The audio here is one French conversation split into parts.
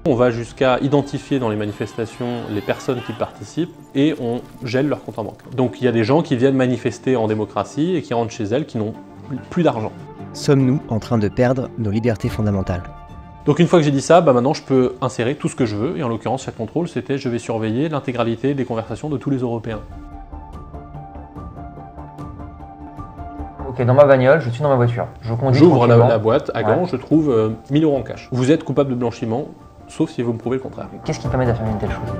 On va jusqu'à identifier dans les manifestations les personnes qui participent et on gèle leur compte en banque. Donc il y a des gens qui viennent manifester en démocratie et qui rentrent chez elles qui n'ont plus d'argent. Sommes-nous en train de perdre nos libertés fondamentales ? Donc une fois que j'ai dit ça, maintenant je peux insérer tout ce que je veux, et en l'occurrence chaque contrôle c'était je vais surveiller l'intégralité des conversations de tous les Européens. Ok, dans ma bagnole, je suis dans ma voiture, je conduis J'ouvre tranquillement. la boîte, à gants, je trouve 1000 € en cash. Vous êtes coupable de blanchiment, sauf si vous me prouvez le contraire. Qu'est-ce qui permet d'affirmer une telle chose?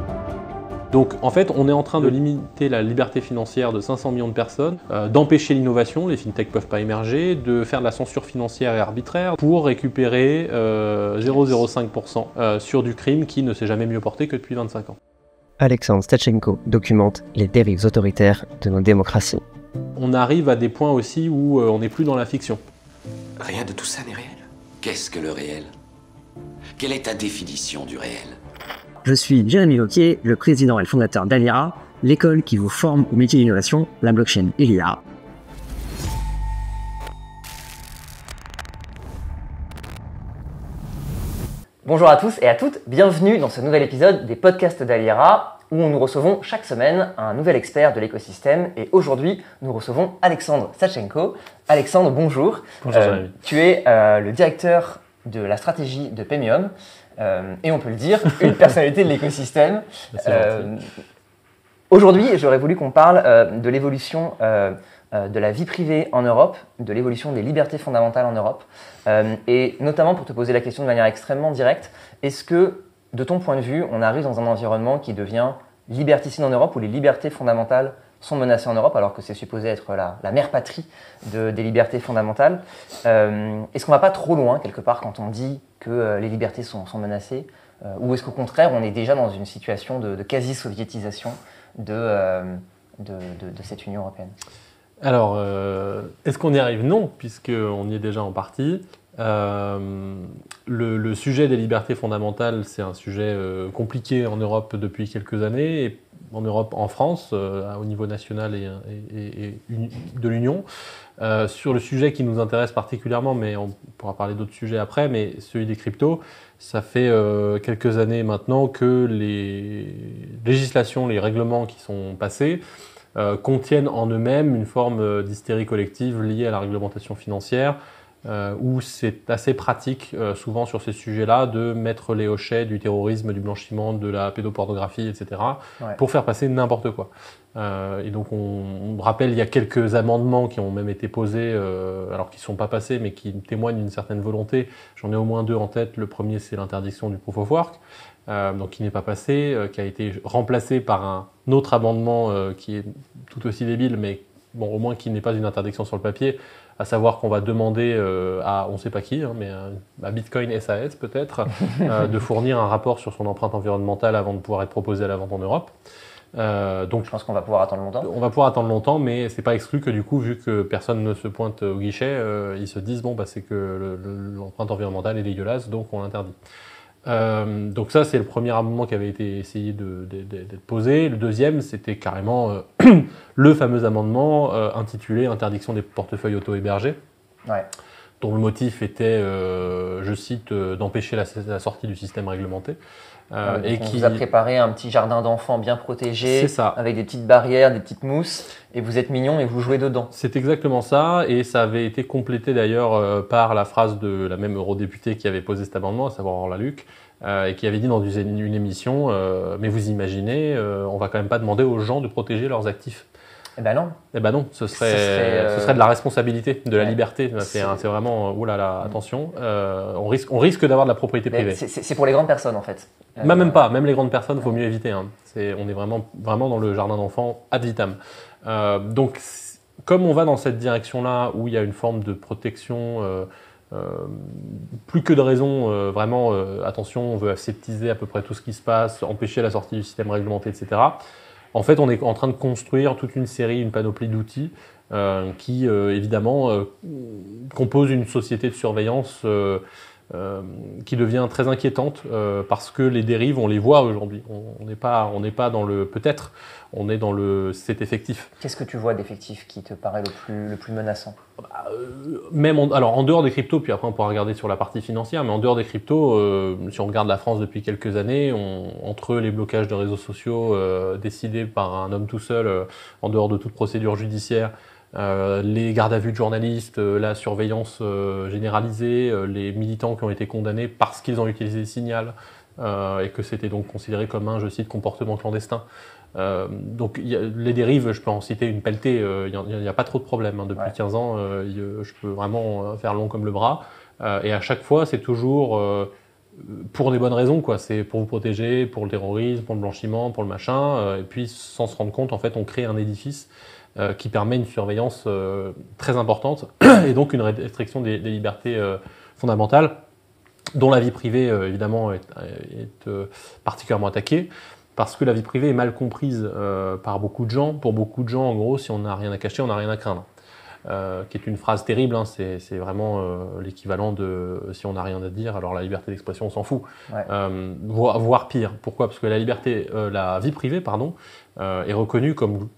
Donc en fait, on est en train de limiter la liberté financière de 500 millions de personnes, d'empêcher l'innovation, les fintechs ne peuvent pas émerger, de faire de la censure financière et arbitraire pour récupérer 0,05% sur du crime qui ne s'est jamais mieux porté que depuis 25 ans. Alexandre Stachenko documente les dérives autoritaires de nos démocraties. On arrive à des points aussi où on n'est plus dans la fiction. Rien de tout ça n'est réel. Qu'est-ce que le réel? Quelle est ta définition du réel? Je suis Jérémy Wauquiez, le président et le fondateur d'Alira, l'école qui vous forme au métier d'innovation, la blockchain et l'IA. Bonjour à tous et à toutes, bienvenue dans ce nouvel épisode des podcasts d'Alira où nous recevons chaque semaine un nouvel expert de l'écosystème et aujourd'hui nous recevons Alexandre Stachenko. Alexandre, bonjour. Bonjour Jérémy. Tu es le directeur de la stratégie de Paymium et on peut le dire, une personnalité de l'écosystème. Aujourd'hui, j'aurais voulu qu'on parle de l'évolution de la vie privée en Europe, de l'évolution des libertés fondamentales en Europe, et notamment pour te poser la question de manière extrêmement directe, est-ce que, de ton point de vue, on arrive dans un environnement qui devient liberticide en Europe, où les libertés fondamentales sont menacées en Europe, alors que c'est supposé être la mère patrie des libertés fondamentales? Est-ce qu'on ne va pas trop loin, quelque part, quand on dit que les libertés sont menacées, ou est-ce qu'au contraire, on est déjà dans une situation de quasi-soviétisation de cette Union européenne? Alors, est-ce qu'on y arrive? Non, puisqu'on y est déjà en partie. Le sujet des libertés fondamentales, c'est un sujet compliqué en Europe depuis quelques années, et en Europe, en France, au niveau national et de l'Union. Sur le sujet qui nous intéresse particulièrement, mais on pourra parler d'autres sujets après, mais celui des cryptos, ça fait quelques années maintenant que les législations, les règlements qui sont passés contiennent en eux-mêmes une forme d'hystérie collective liée à la réglementation financière, où c'est assez pratique, souvent sur ces sujets-là, de mettre les hochets du terrorisme, du blanchiment, de la pédopornographie, etc., pour faire passer n'importe quoi. Et donc on rappelle, il y a quelques amendements qui ont même été posés, alors qui ne sont pas passés, mais qui témoignent d'une certaine volonté. J'en ai au moins deux en tête. Le premier, c'est l'interdiction du proof of work, donc qui n'est pas passé, qui a été remplacé par un autre amendement qui est tout aussi débile, mais bon, au moins qui n'est pas une interdiction sur le papier, à savoir qu'on va demander à on ne sait pas qui, mais à Bitcoin SAS peut-être, de fournir un rapport sur son empreinte environnementale avant de pouvoir être proposé à la vente en Europe. Donc, je pense qu'on va pouvoir attendre longtemps. On va pouvoir attendre longtemps, mais c'est pas exclu que du coup, vu que personne ne se pointe au guichet, ils se disent bon, c'est que l'empreinte environnementale est dégueulasse, donc on l'interdit. Donc ça, c'est le premier amendement qui avait été essayé d'être posé. Le deuxième, c'était carrément le fameux amendement intitulé Interdiction des portefeuilles auto-hébergés, dont le motif était, je cite, d'empêcher la sortie du système réglementé. Et on vous a préparé un petit jardin d'enfants bien protégé, avec des petites barrières, des petites mousses, et vous êtes mignons et vous jouez dedans. C'est exactement ça, et ça avait été complété d'ailleurs par la phrase de la même eurodéputée qui avait posé cet amendement, à savoir Orla Luc, et qui avait dit dans une émission mais vous imaginez, on va quand même pas demander aux gens de protéger leurs actifs. Eh ben non. Eh ben non, ce serait de la responsabilité, de la liberté. C'est vraiment, oulala, attention, on risque d'avoir de la propriété privée. C'est pour les grandes personnes en fait. Même pas, même les grandes personnes, il faut mieux éviter. On est vraiment dans le jardin d'enfants ad vitam. Donc, comme on va dans cette direction-là, où il y a une forme de protection, plus que de raison, vraiment, attention, on veut aseptiser à peu près tout ce qui se passe, empêcher la sortie du système réglementé, etc. En fait, on est en train de construire toute une série, une panoplie d'outils qui, évidemment, composent une société de surveillance qui devient très inquiétante parce que les dérives, on les voit aujourd'hui. On n'est pas dans le peut-être, on est dans le c'est effectif. Qu'est-ce que tu vois d'effectif qui te paraît le plus menaçant? Alors en dehors des cryptos, puis après on pourra regarder sur la partie financière, mais en dehors des cryptos, si on regarde la France depuis quelques années, entre les blocages de réseaux sociaux décidés par un homme tout seul, en dehors de toute procédure judiciaire, les gardes à vue de journalistes, la surveillance généralisée, les militants qui ont été condamnés parce qu'ils ont utilisé le signal et que c'était donc considéré comme un, je cite, comportement clandestin. Donc les dérives, je peux en citer une pelletée, il n'y a pas trop de problèmes. Depuis 15 ans, je peux vraiment faire long comme le bras. Et à chaque fois, c'est toujours pour des bonnes raisons, quoi. C'est pour vous protéger, pour le terrorisme, pour le blanchiment, pour le machin. Et puis, sans se rendre compte, en fait, on crée un édifice qui permet une surveillance très importante et donc une restriction des libertés fondamentales, dont la vie privée, évidemment, est particulièrement attaquée. Parce que la vie privée est mal comprise par beaucoup de gens. Pour beaucoup de gens, en gros, si on n'a rien à cacher, on n'a rien à craindre. Qui est une phrase terrible, hein, c'est vraiment l'équivalent de si on n'a rien à dire, alors la liberté d'expression, on s'en fout. Ouais. Voire pire. Pourquoi? Parce que la vie privée, est reconnue comme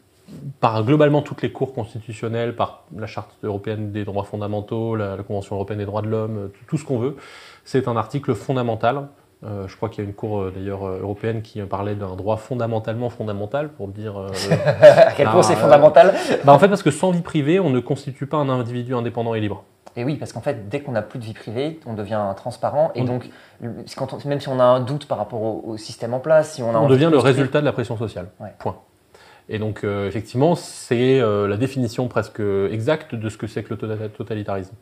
par globalement toutes les cours constitutionnelles, par la Charte européenne des droits fondamentaux, la Convention européenne des droits de l'homme, tout ce qu'on veut. C'est un article fondamental. Je crois qu'il y a une cour d'ailleurs européenne qui parlait d'un droit fondamentalement fondamental pour dire à quel point c'est fondamental. En fait, parce que sans vie privée, on ne constitue pas un individu indépendant et libre. Et oui, parce qu'en fait, dès qu'on n'a plus de vie privée, on devient transparent. Et donc, même si on a un doute par rapport au système en place, si on devient le résultat de la pression sociale. Ouais. Point. Et donc, effectivement, c'est la définition presque exacte de ce que c'est que le totalitarisme.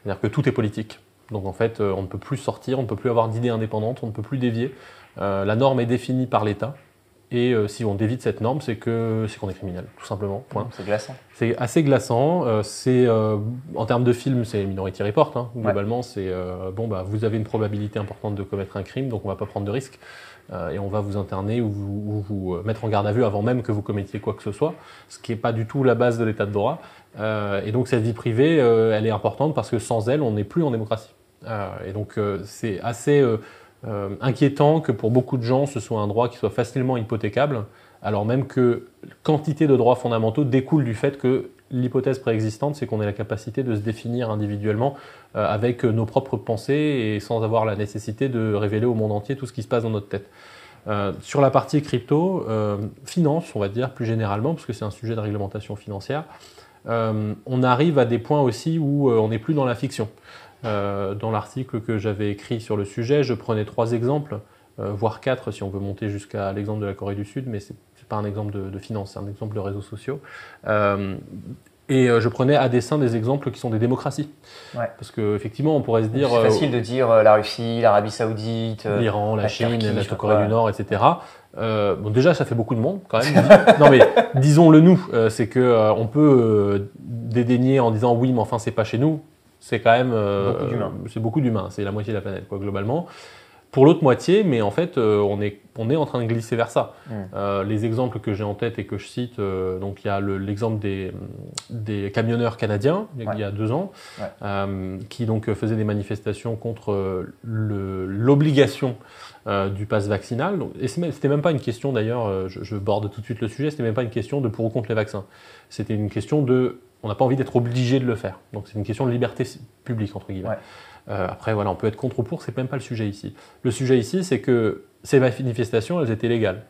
C'est-à-dire que tout est politique. Donc en fait, on ne peut plus sortir, on ne peut plus avoir d'idées indépendantes, on ne peut plus dévier. La norme est définie par l'État. Et si on dévie de cette norme, c'est qu'on est criminel, tout simplement. Point. C'est glaçant. C'est assez glaçant. En termes de film, c'est Minority Report. Hein. Globalement, c'est vous avez une probabilité importante de commettre un crime, donc on ne va pas prendre de risques. Et on va vous interner ou vous mettre en garde à vue avant même que vous commettiez quoi que ce soit, ce qui n'est pas du tout la base de l'état de droit. Et donc cette vie privée, elle est importante parce que sans elle, on n'est plus en démocratie. Et donc c'est assez inquiétant que pour beaucoup de gens, ce soit un droit qui soit facilement hypothécable, alors même que quantité de droits fondamentaux découle du fait que l'hypothèse préexistante, c'est qu'on ait la capacité de se définir individuellement avec nos propres pensées et sans avoir la nécessité de révéler au monde entier tout ce qui se passe dans notre tête. Sur la partie crypto, finance, on va dire plus généralement, parce que c'est un sujet de réglementation financière, on arrive à des points aussi où on n'est plus dans la fiction. Dans l'article que j'avais écrit sur le sujet, je prenais 3 exemples, voire 4 si on veut monter jusqu'à l'exemple de la Corée du Sud, mais c'est pas un exemple de finance, c'est un exemple de réseaux sociaux. Et je prenais à dessein des exemples qui sont des démocraties. Ouais. Parce qu'effectivement, on pourrait se dire... C'est facile de dire la Russie, l'Arabie Saoudite, l'Iran, la Chine, Turquie, la Corée du Nord, etc. Déjà, ça fait beaucoup de monde, quand même. Non, mais disons-le nous, c'est qu'on peut dédaigner en disant oui, mais enfin, c'est pas chez nous. C'est quand même... beaucoup d'humains. C'est beaucoup d'humains, c'est la moitié de la planète, quoi, globalement. Pour l'autre moitié, mais en fait, on est en train de glisser vers ça. Les exemples que j'ai en tête et que je cite, donc il y a l'exemple des camionneurs canadiens, il y a 2 ans, qui donc faisaient des manifestations contre l'obligation du pass vaccinal. Et c'était même pas une question, d'ailleurs, je borde tout de suite le sujet, c'était même pas une question de pour ou contre les vaccins. C'était une question de... On n'a pas envie d'être obligé de le faire. Donc c'est une question de liberté publique, entre guillemets. Après, voilà, on peut être contre ou pour, c'est même pas le sujet ici. Le sujet ici, c'est que ces manifestations, elles étaient légales.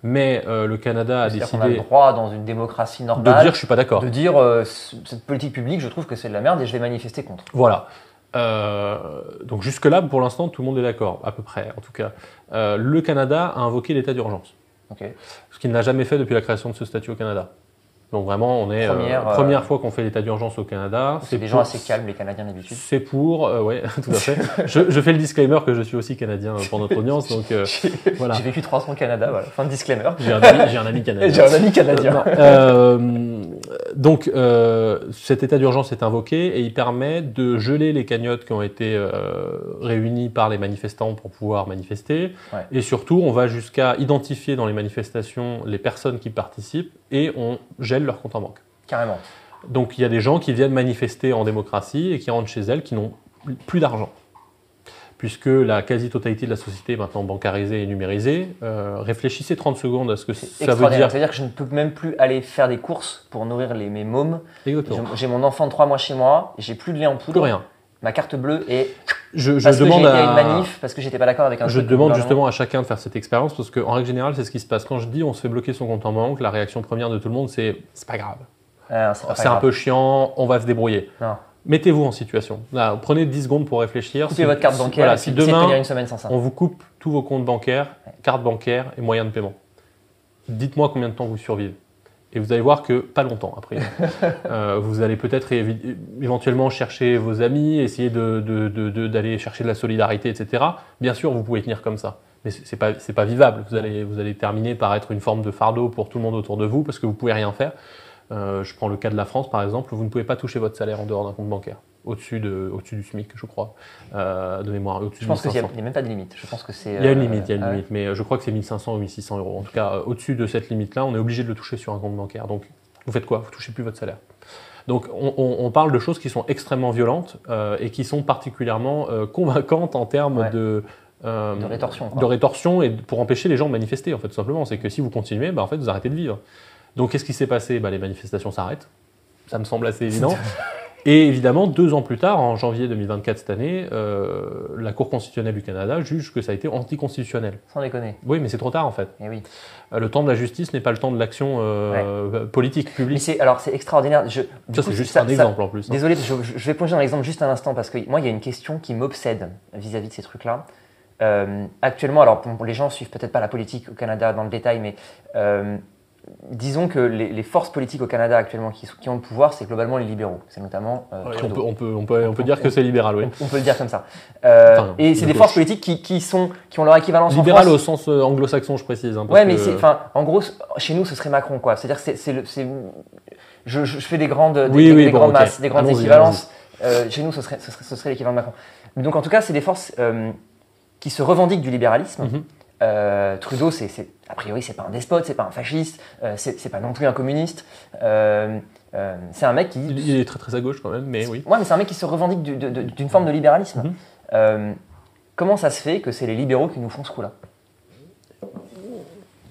Mais le Canada a décidé... On a le droit, dans une démocratie normale, de dire je suis pas d'accord. De dire cette politique publique, je trouve que c'est de la merde et je vais manifester contre. Voilà. Donc jusque-là, pour l'instant, tout le monde est d'accord, à peu près, en tout cas. Le Canada a invoqué l'état d'urgence. Okay. Ce qu'il n'a jamais fait depuis la création de ce statut au Canada. Donc vraiment, on est première fois qu'on fait l'état d'urgence au Canada. C'est des gens assez calmes, les Canadiens d'habitude. C'est pour, oui, tout à fait. je fais le disclaimer que je suis aussi Canadien pour notre audience. Donc voilà. J'ai vécu 3 ans au Canada, voilà. Fin de disclaimer. J'ai un ami canadien. J'ai un ami canadien. Donc cet état d'urgence est invoqué et il permet de geler les cagnottes qui ont été réunies par les manifestants pour pouvoir manifester. Ouais. Et surtout, on va jusqu'à identifier dans les manifestations les personnes qui participent et on gèle leur compte en banque. Carrément. Donc il y a des gens qui viennent manifester en démocratie et qui rentrent chez elles qui n'ont plus d'argent. puisque la quasi-totalité de la société est maintenant bancarisée et numérisée. Réfléchissez 30 secondes à ce que ça veut dire. C'est-à-dire que je ne peux même plus aller faire des courses pour nourrir mes mômes. Exactement. J'ai mon enfant de 3 mois chez moi, j'ai plus de lait en poudre. Plus rien. Ma carte bleue est Je parce demande que j'ai été à une manif, parce que j'étais pas d'accord avec un Je truc demande du justement à chacun de faire cette expérience parce qu'en règle générale, c'est ce qui se passe. Quand je dis on se fait bloquer son compte en banque, la réaction première de tout le monde, c'est pas grave. C'est un peu chiant, on va se débrouiller. Non. Mettez-vous en situation. Là, prenez 10 secondes pour réfléchir. Coupez votre carte bancaire. Voilà, si demain, tenir une semaine sans ça. on vous coupe tous vos comptes bancaires, cartes bancaires et moyens de paiement, dites-moi combien de temps vous survivez. Et vous allez voir que pas longtemps après. Vous allez peut-être éventuellement chercher vos amis, essayer d'aller chercher de la solidarité, etc. Bien sûr, vous pouvez tenir comme ça, mais c'est pas vivable. Vous allez terminer par être une forme de fardeau pour tout le monde autour de vous parce que vous pouvez rien faire. Je prends le cas de la France par exemple, vous ne pouvez pas toucher votre salaire en dehors d'un compte bancaire, au-dessus du SMIC, je crois, de mémoire. Je pense qu'il n'y a même pas de limite. Je pense que c'est. Il y a une limite, mais je crois que c'est 1500 ou 1600 euros. En tout cas, au-dessus de cette limite-là, on est obligé de le toucher sur un compte bancaire. Donc, vous faites quoi? Vous ne touchez plus votre salaire. Donc, on parle de choses qui sont extrêmement violentes et qui sont particulièrement convaincantes en termes de rétorsion. De rétorsion et pour empêcher les gens de manifester, en fait, tout simplement. C'est que si vous continuez, en fait, vous arrêtez de vivre. Donc, qu'est-ce qui s'est passé? Les manifestations s'arrêtent. Ça me semble assez évident. Et évidemment, 2 ans plus tard, en janvier 2024 cette année, la Cour constitutionnelle du Canada juge que ça a été anticonstitutionnel. Sans déconner. Oui, mais c'est trop tard en fait. Et oui. Le temps de la justice n'est pas le temps de l'action politique, publique. C'est extraordinaire. C'est juste un exemple en plus. Désolé, je vais plonger dans l'exemple juste un instant parce que moi, il y a une question qui m'obsède vis-à-vis de ces trucs-là. Actuellement, alors les gens ne suivent peut-être pas la politique au Canada dans le détail, mais disons que les forces politiques au Canada actuellement qui ont le pouvoir, c'est globalement les libéraux. C'est notamment Trudeau. On peut dire que c'est libéral, oui. On peut le dire comme ça. Et c'est des forces politiques qui ont leur équivalence libéral en France. au sens anglo-saxon, je précise. Mais en gros, chez nous, ce serait Macron, quoi. C'est-à-dire, je fais des grandes masses, des grandes équivalences. Chez nous, ce serait l'équivalent de Macron. Mais donc, en tout cas, c'est des forces qui se revendiquent du libéralisme. Trudeau, a priori, c'est pas un despote, c'est pas un fasciste, c'est pas non plus un communiste. C'est un mec qui. Il est très très à gauche quand même, mais oui. Ouais, mais c'est un mec qui se revendique d'une forme de libéralisme. Comment ça se fait que c'est les libéraux qui nous font ce coup-là?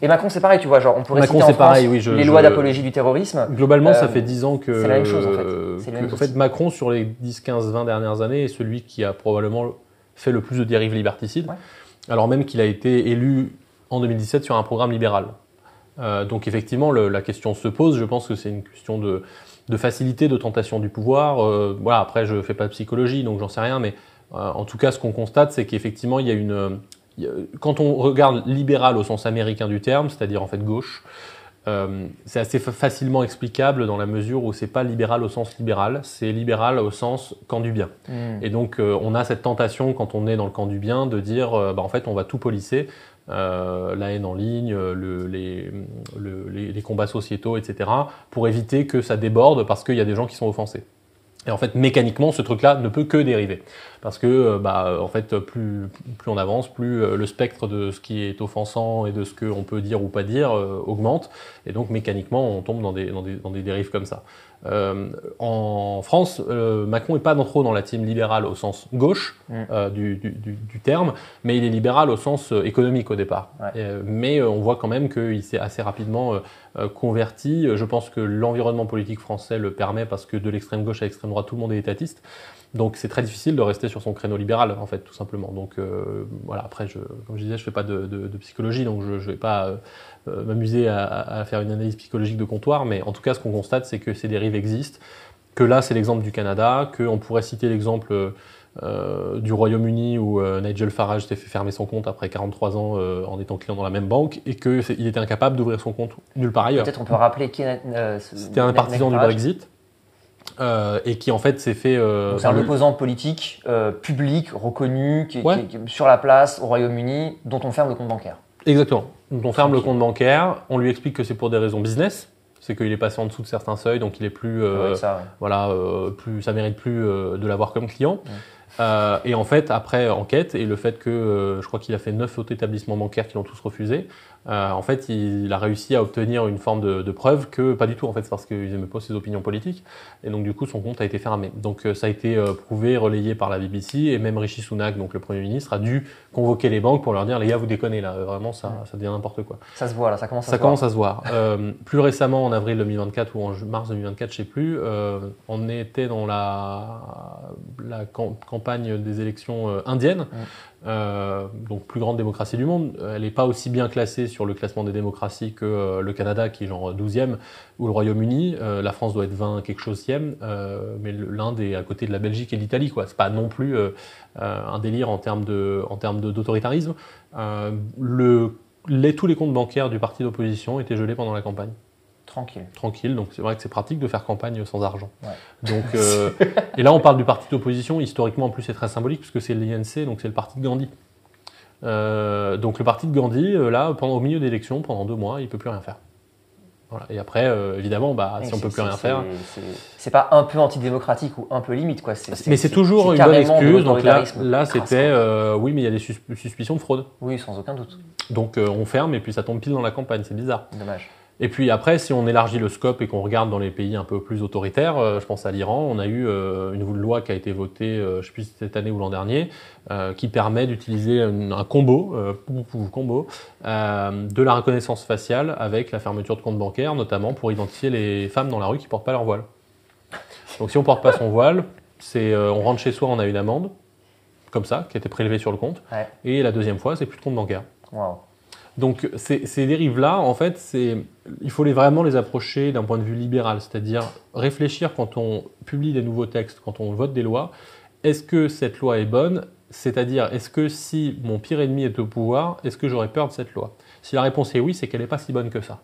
Et Macron, c'est pareil, tu vois, genre on pourrait citer en France les lois d'apologie du terrorisme. Globalement, ça fait 10 ans que. C'est la même chose en fait. En fait, Macron, sur les 10, 15, 20 dernières années, est celui qui a probablement fait le plus de dérives liberticides. Ouais. Alors même qu'il a été élu en 2017 sur un programme libéral. Donc effectivement, la question se pose. Je pense que c'est une question de facilité, de tentation du pouvoir. Voilà. Après, je ne fais pas de psychologie, donc j'en sais rien. Mais en tout cas, ce qu'on constate, c'est qu'effectivement, il y a quand on regarde libéral au sens américain du terme, c'est-à-dire en fait gauche, c'est assez facilement explicable dans la mesure où c'est pas libéral au sens libéral, c'est libéral au sens camp du bien. Et donc on a cette tentation quand on est dans le camp du bien de dire en fait on va tout policer, la haine en ligne, les combats sociétaux, etc. pour éviter que ça déborde parce qu'il y a des gens qui sont offensés. Et en fait, mécaniquement, ce truc-là ne peut que dériver. Parce que, en fait, plus on avance, plus le spectre de ce qui est offensant et de ce qu'on peut dire ou pas dire augmente. Et donc, mécaniquement, on tombe dans des dérives comme ça. En France, Macron n'est pas trop dans la team libérale au sens gauche du terme, mais il est libéral au sens économique au départ. Ouais. Mais on voit quand même qu'il s'est assez rapidement converti. Je pense que l'environnement politique français le permet parce que de l'extrême gauche à l'extrême droite, tout le monde est étatiste. Donc c'est très difficile de rester sur son créneau libéral, en fait, tout simplement. Donc voilà, après, comme je disais, je ne fais pas de psychologie, donc je ne vais pas m'amuser à faire une analyse psychologique de comptoir, mais en tout cas, ce qu'on constate, c'est que ces dérives existent, que là, c'est l'exemple du Canada, qu'on pourrait citer l'exemple du Royaume-Uni où Nigel Farage s'est fait fermer son compte après 43 ans en étant client dans la même banque et qu'il était incapable d'ouvrir son compte nulle part ailleurs. Peut-être on peut rappeler qui c'était un partisan du Brexit. Et qui en fait s'est fait. Donc c'est un opposant politique public reconnu qui est sur la place au Royaume-Uni dont on ferme le compte bancaire. Exactement. Donc on ferme le compte bancaire, on lui explique que c'est pour des raisons business, c'est qu'il est passé en dessous de certains seuils, donc il est plus, ça mérite plus de l'avoir comme client. Et en fait, après enquête, et le fait que je crois qu'il a fait 9 autres établissements bancaires qui l'ont tous refusé, en fait, il a réussi à obtenir une forme de preuve que pas du tout, en fait, c'est parce qu'ils n'aimaient pas ses opinions politiques. Et donc, du coup, son compte a été fermé. Donc, ça a été prouvé, relayé par la BBC, et même Rishi Sunak, donc le Premier ministre, a dû convoquer les banques pour leur dire, les gars, vous déconnez là, vraiment, ça devient n'importe quoi. Ça se voit là, ça commence à se Ça voir. commence à se voir. Plus récemment, en avril 2024 ou en mars 2024, je ne sais plus, on était dans la campagne des élections indiennes, donc plus grande démocratie du monde. Elle n'est pas aussi bien classée sur le classement des démocraties que le Canada, qui est genre 12e, ou le Royaume-Uni. La France doit être 20 quelque chose-ième, mais l'Inde est à côté de la Belgique et de l'Italie, quoi. C'est pas non plus un délire en termes d'autoritarisme. Tous les comptes bancaires du parti d'opposition étaient gelés pendant la campagne. Tranquille, donc c'est vrai que c'est pratique de faire campagne sans argent. Ouais. Donc, et là, on parle du parti d'opposition, historiquement en plus c'est très symbolique, puisque c'est l'INC, donc c'est le parti de Gandhi. Donc le parti de Gandhi, là, au milieu d'élections, pendant 2 mois, il ne peut plus rien faire. Voilà. Et après, évidemment, si on ne peut plus rien faire... C'est pas un peu antidémocratique ou un peu limite, quoi. Mais c'est toujours une bonne excuse. Donc là c'était, oui, mais il y a des suspicions de fraude. Oui, sans aucun doute. Donc on ferme et puis ça tombe pile dans la campagne, c'est bizarre. Dommage. Et puis après, si on élargit le scope et qu'on regarde dans les pays un peu plus autoritaires, je pense à l'Iran, on a eu une loi qui a été votée, je ne sais plus si cette année ou l'an dernier, qui permet d'utiliser un combo de la reconnaissance faciale avec la fermeture de comptes bancaires, notamment pour identifier les femmes dans la rue qui ne portent pas leur voile. Donc si on ne porte pas son voile, on rentre chez soi, on a une amende, comme ça, qui a été prélevée sur le compte, et la deuxième fois, c'est plus de compte bancaire. Wow. Donc ces dérives-là, en fait, il faut vraiment les approcher d'un point de vue libéral, c'est-à-dire réfléchir quand on publie des nouveaux textes, quand on vote des lois, est-ce que cette loi est bonne? C'est-à-dire, est-ce que si mon pire ennemi est au pouvoir, est-ce que j'aurais peur de cette loi? Si la réponse est oui, c'est qu'elle n'est pas si bonne que ça.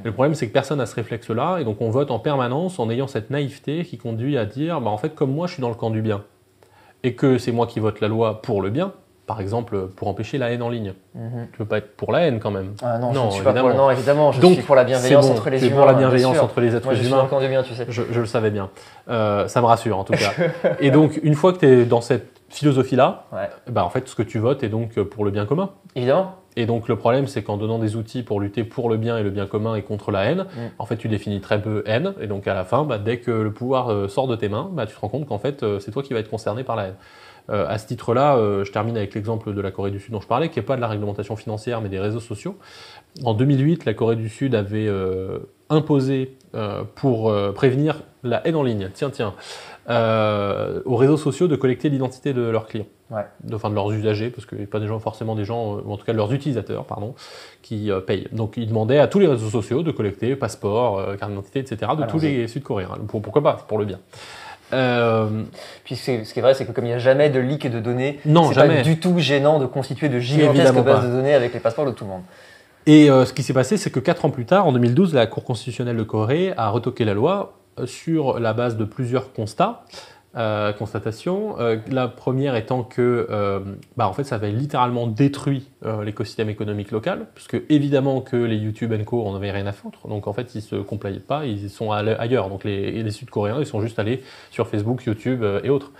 Le problème, c'est que personne n'a ce réflexe-là, et donc on vote en permanence en ayant cette naïveté qui conduit à dire, en fait, comme moi, je suis dans le camp du bien, et que c'est moi qui vote la loi pour le bien, par exemple, pour empêcher la haine en ligne. Tu ne peux pas être pour la haine quand même. Ah non, je ne suis pas pour la... Non, évidemment, je suis pour la bienveillance entre les humains. Pour la bienveillance entre les êtres humains. Moi, je suis dans le camp du bien, tu sais. Je le savais bien. Ça me rassure, en tout cas. Et donc, une fois que tu es dans cette philosophie-là, en fait, ce que tu votes est donc pour le bien commun. Évidemment. Et donc, le problème, c'est qu'en donnant des outils pour lutter pour le bien et le bien commun et contre la haine, en fait, tu définis très peu haine. Et donc, à la fin, dès que le pouvoir sort de tes mains, tu te rends compte qu'en fait, c'est toi qui vas être concerné par la haine. À ce titre-là, je termine avec l'exemple de la Corée du Sud dont je parlais, qui n'est pas de la réglementation financière, mais des réseaux sociaux. En 2008, la Corée du Sud avait imposé, pour prévenir la haine en ligne, aux réseaux sociaux de collecter l'identité de leurs clients, de leurs usagers, parce qu'il n'y a pas forcément des gens, ou en tout cas de leurs utilisateurs, qui payent. Donc ils demandaient à tous les réseaux sociaux de collecter passeport, carte d'identité, etc., de tous les Sud-Coréens. Pourquoi pas? C'est pour le bien. Puis ce qui est vrai, c'est que comme il n'y a jamais de leak de données, c'est pas du tout gênant de constituer de gigantesques bases de données avec les passeports de tout le monde. Et ce qui s'est passé, c'est que 4 ans plus tard, en 2012, la Cour constitutionnelle de Corée a retoqué la loi sur la base de plusieurs constatations. La première étant que en fait, ça avait littéralement détruit l'écosystème économique local, puisque évidemment que les YouTube & Co, on n'avait rien à foutre. Donc en fait, ils se complayaient pas, ils sont ailleurs. Donc les Sud-Coréens, ils sont juste allés sur Facebook, YouTube et autres.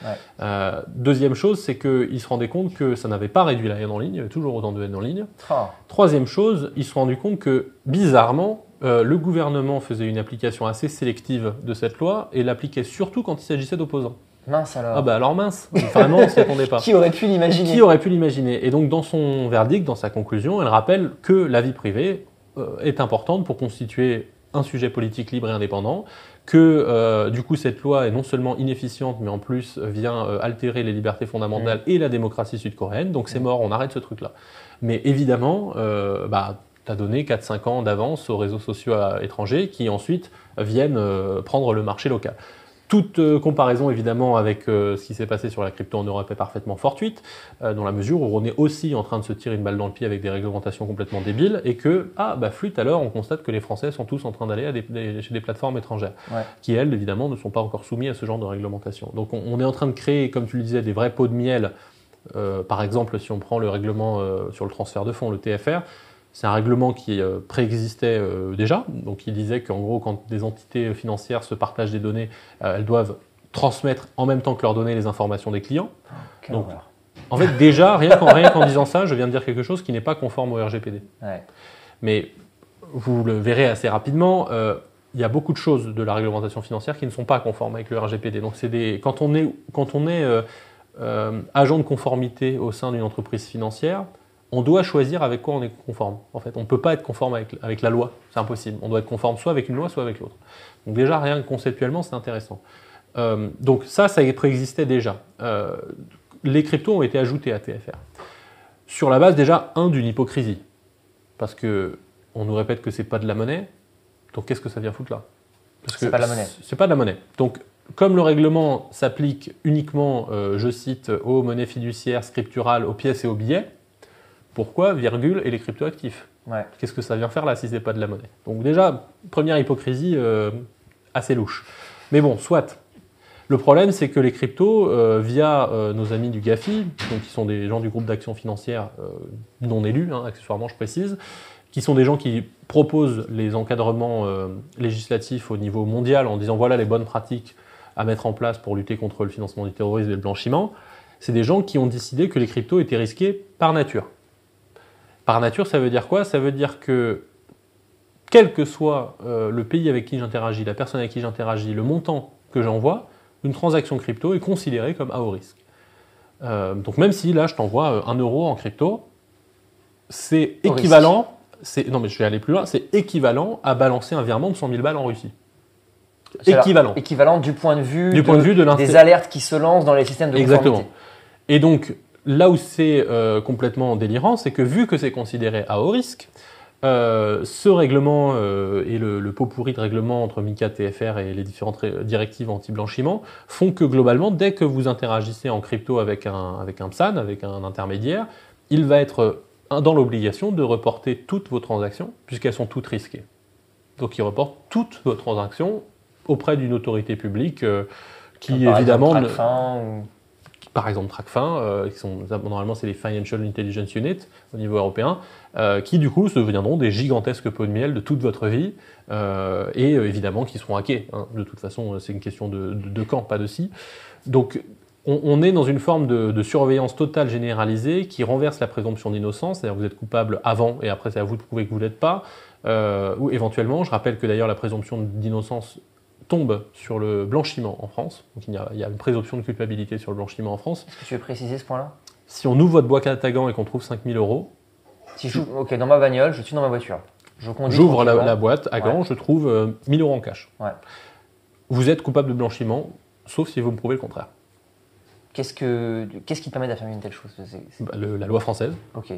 Deuxième chose, c'est qu'ils se rendaient compte que ça n'avait pas réduit la haine en ligne, il y avait toujours autant de haine en ligne. Troisième chose, ils se sont rendus compte que, bizarrement, le gouvernement faisait une application assez sélective de cette loi et l'appliquait surtout quand il s'agissait d'opposants. Mince alors. Alors mince, vraiment on s'y attendait pas. Qui aurait pu l'imaginer? Qui aurait pu l'imaginer? Et donc dans son verdict, dans sa conclusion, elle rappelle que la vie privée est importante pour constituer un sujet politique libre et indépendant, que du coup cette loi est non seulement inefficiente, mais en plus vient altérer les libertés fondamentales et la démocratie sud-coréenne, donc c'est mort, on arrête ce truc-là. Mais évidemment, tu as donné 4-5 ans d'avance aux réseaux sociaux étrangers qui ensuite viennent prendre le marché local. Toute comparaison évidemment avec ce qui s'est passé sur la crypto en Europe est parfaitement fortuite, dans la mesure où on est aussi en train de se tirer une balle dans le pied avec des réglementations complètement débiles et que, flûte alors, on constate que les Français sont tous en train d'aller chez des plateformes étrangères, qui elles évidemment ne sont pas encore soumises à ce genre de réglementation. Donc on est en train de créer, comme tu le disais, des vrais pots de miel. Par exemple, si on prend le règlement sur le transfert de fonds, le TFR, c'est un règlement qui préexistait déjà, donc il disait qu'en gros, quand des entités financières se partagent des données, elles doivent transmettre en même temps que leur donner les informations des clients. Quelle Donc, horreur. en fait, déjà, rien qu'en disant ça, je viens de dire quelque chose qui n'est pas conforme au RGPD. Ouais. Mais vous le verrez assez rapidement, il y a beaucoup de choses de la réglementation financière qui ne sont pas conformes avec le RGPD. Donc, quand on est agent de conformité au sein d'une entreprise financière, on doit choisir avec quoi on est conforme. En fait, on ne peut pas être conforme avec la loi, c'est impossible. On doit être conforme soit avec une loi, soit avec l'autre. Donc déjà, rien que conceptuellement, c'est intéressant. Donc ça préexistait déjà. Les cryptos ont été ajoutés à TFR. Sur la base déjà, d'une hypocrisie. Parce qu'on nous répète que c'est pas de la monnaie, donc qu'est-ce que ça vient foutre là? Parce que C'est pas de la monnaie. C'est pas de la monnaie. Donc, comme le règlement s'applique uniquement, je cite, aux monnaies fiduciaires, scripturales, aux pièces et aux billets, pourquoi, virgule, et les cryptoactifs? Ouais. Qu'est-ce que ça vient faire là si c'est pas de la monnaie? Donc déjà, première hypocrisie assez louche. Mais bon, soit. Le problème, c'est que les cryptos, via nos amis du GAFI, donc qui sont des gens du groupe d'action financière non élus, accessoirement je précise, qui sont des gens qui proposent les encadrements législatifs au niveau mondial en disant voilà les bonnes pratiques à mettre en place pour lutter contre le financement du terrorisme et le blanchiment, c'est des gens qui ont décidé que les cryptos étaient risqués par nature. Par nature, ça veut dire quoi? Ça veut dire que quel que soit le pays avec qui j'interagis, la personne avec qui j'interagis, le montant que j'envoie, une transaction crypto est considérée comme à haut risque. Donc même si là je t'envoie 1 euro en crypto, c'est équivalent, non mais je vais aller plus loin, c'est équivalent à balancer un virement de 100 000 balles en Russie. Équivalent. Équivalent du point de vue, de des alertes qui se lancent dans les systèmes de conformité. Exactement. Et donc là où c'est complètement délirant, c'est que vu que c'est considéré à haut risque, ce règlement et le pot pourri de règlement entre MiCA, TFR et les différentes directives anti-blanchiment font que globalement, dès que vous interagissez en crypto avec un PSAN, avec un intermédiaire, il va être dans l'obligation de reporter toutes vos transactions, puisqu'elles sont toutes risquées. Donc il reporte toutes vos transactions auprès d'une autorité publique qui par évidemment... Exemple, TracFin, Par exemple TracFin, normalement c'est les Financial Intelligence Unit au niveau européen, qui du coup se deviendront des gigantesques pots de miel de toute votre vie, et évidemment qui seront hackés. De toute façon, c'est une question de quand, pas de si. Donc on est dans une forme de surveillance totale généralisée qui renverse la présomption d'innocence, c'est-à-dire que vous êtes coupable avant et après c'est à vous de prouver que vous ne l'êtes pas, ou éventuellement, je rappelle que d'ailleurs la présomption d'innocence tombe sur le blanchiment en France. Donc il y a une présomption de culpabilité sur le blanchiment en France. est-ce que tu veux préciser ce point-là? Si on ouvre votre boîte à Tagan et qu'on trouve 5 000 euros, Si dans ma bagnole, je suis dans ma voiture. J'ouvre la boîte à Gand, je trouve 1 000 euros en cash. Ouais. Vous êtes coupable de blanchiment, sauf si vous me prouvez le contraire. Qu'est-ce qui te permet d'affirmer une telle chose? La loi française. Ok.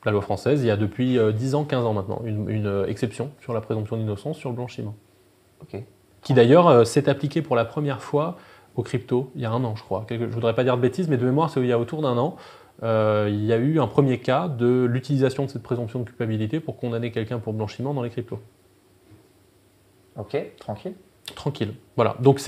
La loi française, il y a depuis 10 ans, 15 ans maintenant, une exception sur la présomption d'innocence sur le blanchiment. Ok. Qui d'ailleurs s'est appliquée pour la première fois aux cryptos, il y a 1 an je crois. Je ne voudrais pas dire de bêtises, mais de mémoire, c'est il y a autour d'1 an. Il y a eu un premier cas de l'utilisation de cette présomption de culpabilité pour condamner quelqu'un pour blanchiment dans les cryptos. Ok, tranquille. Tranquille. Voilà. Donc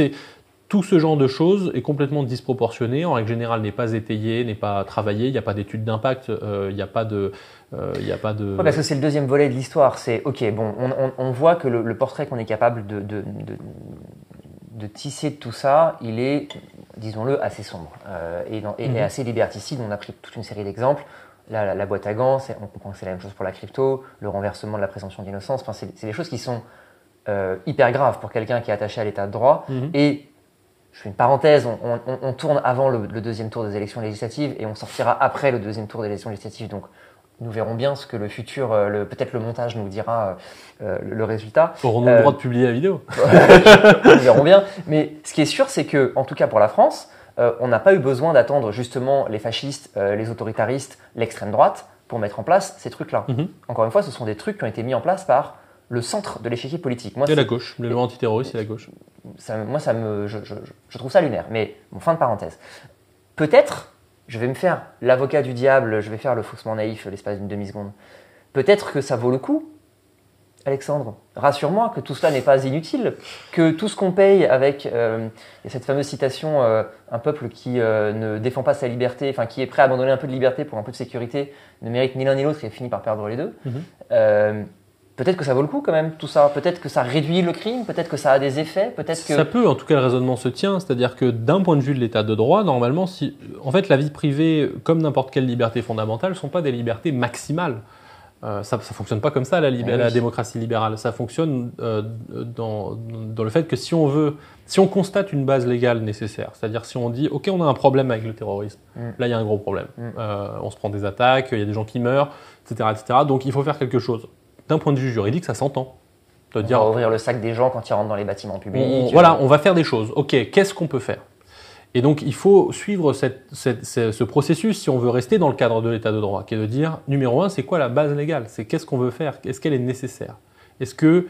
tout ce genre de choses est complètement disproportionné, en règle générale n'est pas étayé, n'est pas travaillé, il n'y a pas d'étude d'impact, il n'y a pas de... Ouais, parce que c'est le deuxième volet de l'histoire, c'est ok, bon, on voit que le portrait qu'on est capable de tisser de tout ça, il est, disons-le, assez sombre et assez liberticide. On a pris toute une série d'exemples. La boîte à gants, on comprend que c'est la même chose pour la crypto, le renversement de la présomption d'innocence, enfin, c'est des choses qui sont hyper graves pour quelqu'un qui est attaché à l'état de droit. Et je fais une parenthèse, on tourne avant le deuxième tour des élections législatives et on sortira après le deuxième tour des élections législatives. Donc nous verrons bien ce que le futur, peut-être le montage nous dira le résultat. Aurons-nous le droit de publier la vidéo? Nous verrons bien. Mais ce qui est sûr, c'est que, en tout cas pour la France, on n'a pas eu besoin d'attendre justement les fascistes, les autoritaristes, l'extrême droite pour mettre en place ces trucs-là. Encore une fois, ce sont des trucs qui ont été mis en place par le centre de l'échiquier politique. Et la gauche, le loi antiterroriste et la gauche. Je trouve ça lunaire, mais bon, fin de parenthèse. Peut-être, je vais me faire l'avocat du diable, je vais faire le faussement naïf l'espace d'une demi-seconde. Peut-être que ça vaut le coup, Alexandre. Rassure-moi que tout cela n'est pas inutile, que tout ce qu'on paye avec cette fameuse citation, un peuple qui ne défend pas sa liberté, enfin qui est prêt à abandonner un peu de liberté pour un peu de sécurité, ne mérite ni l'un ni l'autre et finit par perdre les deux. peut-être que ça vaut le coup quand même, tout ça. Peut-être que ça réduit le crime, peut-être que ça a des effets, peut-être que... Ça peut, en tout cas le raisonnement se tient, c'est-à-dire que d'un point de vue de l'état de droit, normalement, en fait la vie privée, comme n'importe quelle liberté fondamentale, ne sont pas des libertés maximales. Ça ne fonctionne pas comme ça la démocratie libérale. Ça fonctionne dans le fait que si on constate une base légale nécessaire, c'est-à-dire si on dit « ok, on a un problème avec le terrorisme, là il y a un gros problème, on se prend des attaques, il y a des gens qui meurent, etc., etc. Donc il faut faire quelque chose ». D'un point de vue juridique, ça s'entemOn va ouvrir le sac des gens quand ils rentrent dans les bâtiments publics. Voilà, on va faire des choses. Ok, qu'est-ce qu'on peut faire? Et donc, il faut suivre ce processus si on veut rester dans le cadre de l'état de droit, qui est de dire, numéro 1, c'est quoi la base légale? C'est qu'est-ce qu'on veut faire? Est-ce qu'elle est nécessaire? Est-ce que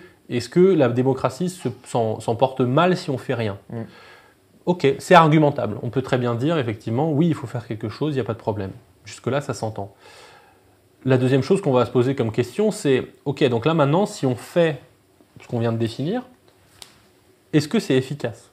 la démocratie s'en porte mal si on fait rien? Ok, c'est argumentable. On peut très bien dire, effectivement, oui, il faut faire quelque chose, il n'y a pas de problème. Jusque-là, ça s'entend. La deuxième chose qu'on va se poser comme question, c'est, ok, donc là maintenant, si on fait ce qu'on vient de définir, est-ce que c'est efficace?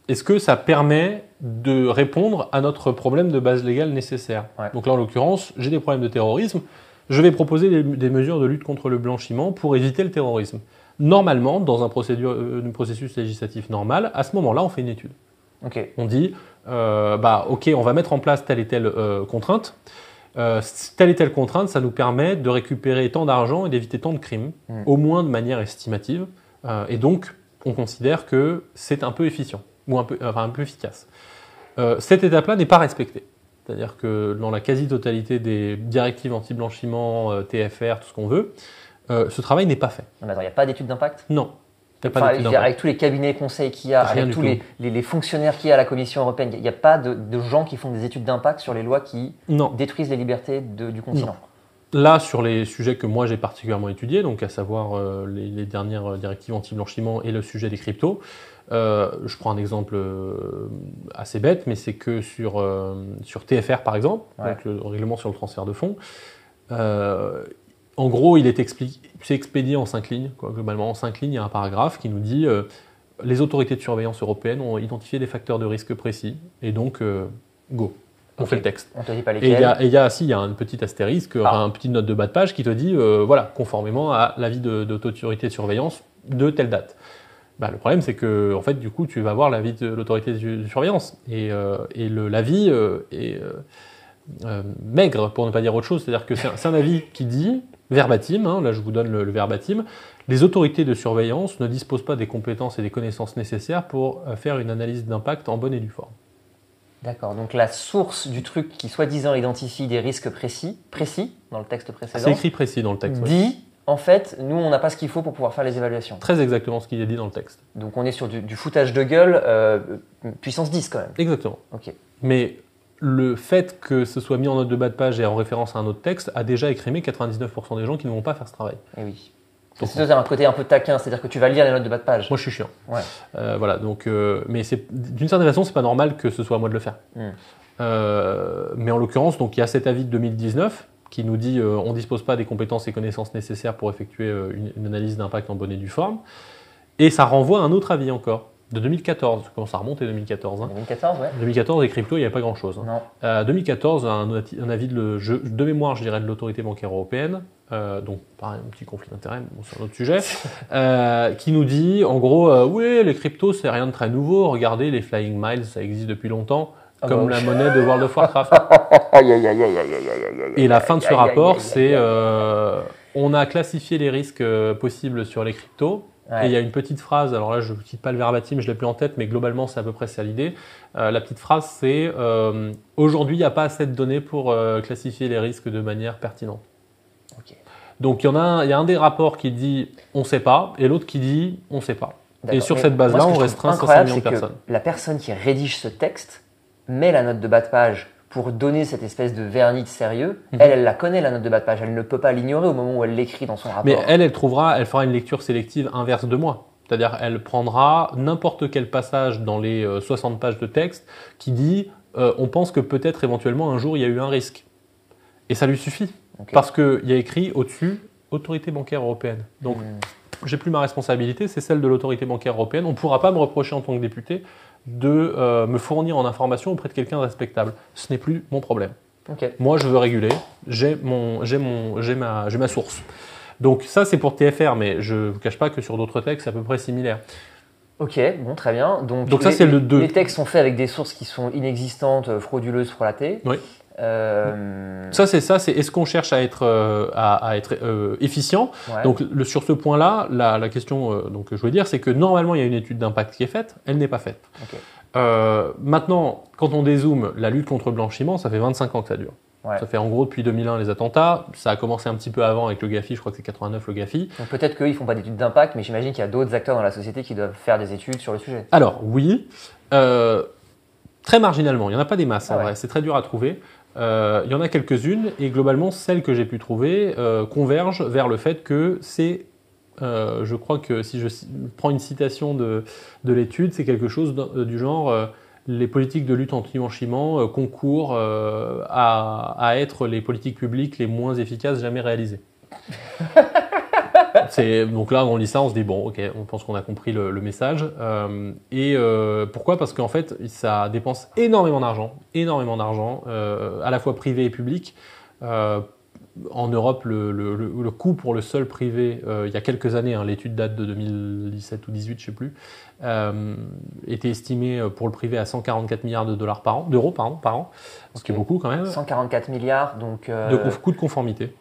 Est-ce que ça permet de répondre à notre problème de base légale nécessaire? Donc là, en l'occurrence, j'ai des problèmes de terrorisme, je vais proposer des mesures de lutte contre le blanchiment pour éviter le terrorisme. Normalement, dans un processus législatif normal, à ce moment-là, on fait une étude. On dit, ok, on va mettre en place telle et telle contrainte. Telle et telle contrainte, ça nous permet de récupérer tant d'argent et d'éviter tant de crimes, au moins de manière estimative. Et donc, on considère que c'est un peu efficient, ou un peu efficace. Cette étape-là n'est pas respectée. C'est-à-dire que dans la quasi-totalité des directives anti-blanchiment, TFR, tout ce qu'on veut, ce travail n'est pas fait. Non, mais attends, il n'y a pas d'étude d'impact? Non. Avec tous les cabinets conseils qu'il y a, avec tous les fonctionnaires qu'il y a à la Commission européenne, il n'y a pas de gens qui font des études d'impact sur les lois qui détruisent les libertés du continent? Non. Là, sur les sujets que moi j'ai particulièrement étudiés, donc à savoir les dernières directives anti-blanchiment et le sujet des cryptos, je prends un exemple assez bête, mais c'est que sur TFR par exemple, donc le règlement sur le transfert de fonds, en gros, c'est expédié en 5 lignes. Globalement, en 5 lignes, il y a un paragraphe qui nous dit les autorités de surveillance européennes ont identifié des facteurs de risque précis, et donc, go, on fait le texte. On te dit pas lesquels. Et il y a un petit astérisque, une petite note de bas de page qui te dit, voilà, conformément à l'avis d'autorité de surveillance de telle date. Le problème, c'est que, en fait, du coup, tu vas voir l'avis de l'autorité de surveillance, et l'avis est maigre, pour ne pas dire autre chose. C'est-à-dire que c'est un avis qui dit, verbatim, là je vous donne le verbatim, les autorités de surveillance ne disposent pas des compétences et des connaissances nécessaires pour faire une analyse d'impact en bonne et due forme. D'accord, donc la source du truc qui soi-disant identifie des risques précis dans le texte précédent. C'est écrit précis dans le texte. Dit, en fait, nous on n'a pas ce qu'il faut pour pouvoir faire les évaluations. Très exactement ce qui est dit dans le texte. Donc on est sur du foutage de gueule puissance 10 quand même. Exactement. Ok. Mais le fait que ce soit mis en note de bas de page et en référence à un autre texte a déjà écrémé 99% des gens qui ne vont pas faire ce travail. Et oui. C'est un côté un peu taquin, c'est-à-dire que tu vas lire les notes de bas de page. Moi, je suis chiant. Voilà, donc, mais d'une certaine façon, c'est pas normal que ce soit à moi de le faire. Mais en l'occurrence, donc il y a cet avis de 2019 qui nous dit on ne dispose pas des compétences et connaissances nécessaires pour effectuer une analyse d'impact en bonne et due forme. Et ça renvoie à un autre avis encore, de 2014. Ça commence à remonter 2014. 2014, ouais. 2014, les cryptos, il n'y avait pas grand-chose. Non. 2014, un avis de mémoire, je dirais, de l'autorité bancaire européenne, donc pareil, un petit conflit d'intérêts, bon, c'est un autre sujet, qui nous dit, en gros, oui, les cryptos, c'est rien de très nouveau, regardez, les Flying Miles, ça existe depuis longtemps, comme la monnaie de World of Warcraft. Et la fin de ce rapport, c'est, on a classifié les risques possibles sur les cryptos. Et il y a une petite phrase, alors là je ne cite pas le verbatim, je ne l'ai plus en tête, mais globalement c'est à peu près ça l'idée. La petite phrase c'est aujourd'hui il n'y a pas assez de données pour classifier les risques de manière pertinente. Donc il y a un des rapports qui dit on ne sait pas et l'autre qui dit on ne sait pas. Et sur cette base-là on restreint 500 millions de personnes. La personne qui rédige ce texte met la note de bas de page pour donner cette espèce de vernis de sérieux, elle la connaît la note de bas de page, elle ne peut pas l'ignorer au moment où elle l'écrit dans son rapport. Mais elle fera une lecture sélective inverse de moi. C'est-à-dire elle prendra n'importe quel passage dans les 60 pages de texte qui dit on pense que peut-être éventuellement un jour il y a eu un risque. Et ça lui suffit. Parce qu'il y a écrit au-dessus Autorité bancaire européenne. Donc j'ai plus ma responsabilité, c'est celle de l'autorité bancaire européenne. On ne pourra pas me reprocher en tant que député de me fournir en information auprès de quelqu'un de respectable. Ce n'est plus mon problème. Moi, je veux réguler. J'ai ma source. Donc ça, c'est pour TFR, mais je ne vous cache pas que sur d'autres textes, c'est à peu près similaire. Ok, bon, très bien. Donc ça, c'est le 2. Les textes sont faits avec des sources qui sont inexistantes, frauduleuses, frelatées. Oui. Ça, c'est est-ce qu'on cherche à être efficient? Ouais. Donc sur ce point-là, la question donc, je voulais dire, c'est que normalement, il y a une étude d'impact qui est faite, elle n'est pas faite. Ok. Maintenant, quand on dézoome, la lutte contre le blanchiment, ça fait 25 ans que ça dure. Ouais. Ça fait en gros depuis 2001 les attentats. Ça a commencé un petit peu avant avec le GAFI, je crois que c'est 89 le GAFI. Donc peut-être qu'ils ne font pas d'études d'impact, mais j'imagine qu'il y a d'autres acteurs dans la société qui doivent faire des études sur le sujet. Alors oui, très marginalement. Il n'y en a pas des masses en ouais. vrai, c'est très dur à trouver. Il y en a quelques-unes et globalement celles que j'ai pu trouver convergent vers le fait que c'est, je crois que si je prends une citation de l'étude, c'est quelque chose du genre les politiques de lutte anti-blanchiment concourent à être les politiques publiques les moins efficaces jamais réalisées. Donc là, on lit ça, on se dit bon, ok, on pense qu'on a compris le message. Pourquoi? Parce qu'en fait, ça dépense énormément d'argent, à la fois privé et public. En Europe, le coût pour le seul privé, il y a quelques années, l'étude date de 2017 ou 2018, je ne sais plus, était estimé pour le privé à 144 milliards d'euros par an, ce qui est beaucoup quand même. 144 milliards, donc... de coûts de conformité.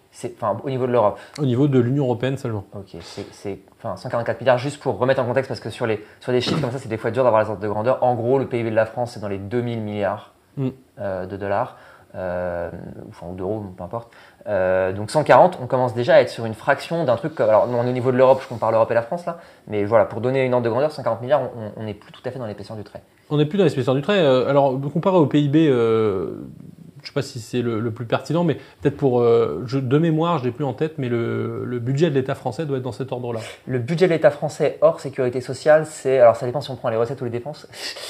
Au niveau de l'Europe. Au niveau de l'Union européenne seulement. Ok, c'est 144 milliards, juste pour remettre en contexte, parce que sur des chiffres comme ça, c'est des fois dur d'avoir les ordres de grandeur. En gros, le PIB de la France, c'est dans les 2000 milliards de dollars. Ou d'euros, peu importe. Donc 140, on commence déjà à être sur une fraction d'un truc. Alors, on est au niveau de l'Europe, je compare l'Europe et la France là, mais voilà, pour donner une ordre de grandeur, 140 milliards, on n'est plus tout à fait dans l'épaisseur du trait. On n'est plus dans l'épaisseur du trait. Alors, comparé au PIB, je ne sais pas si c'est le plus pertinent, mais peut-être de mémoire, je ne l'ai plus en tête, mais le budget de l'État français doit être dans cet ordre-là. Le budget de l'État français hors sécurité sociale, alors ça dépend si on prend les recettes ou les dépenses,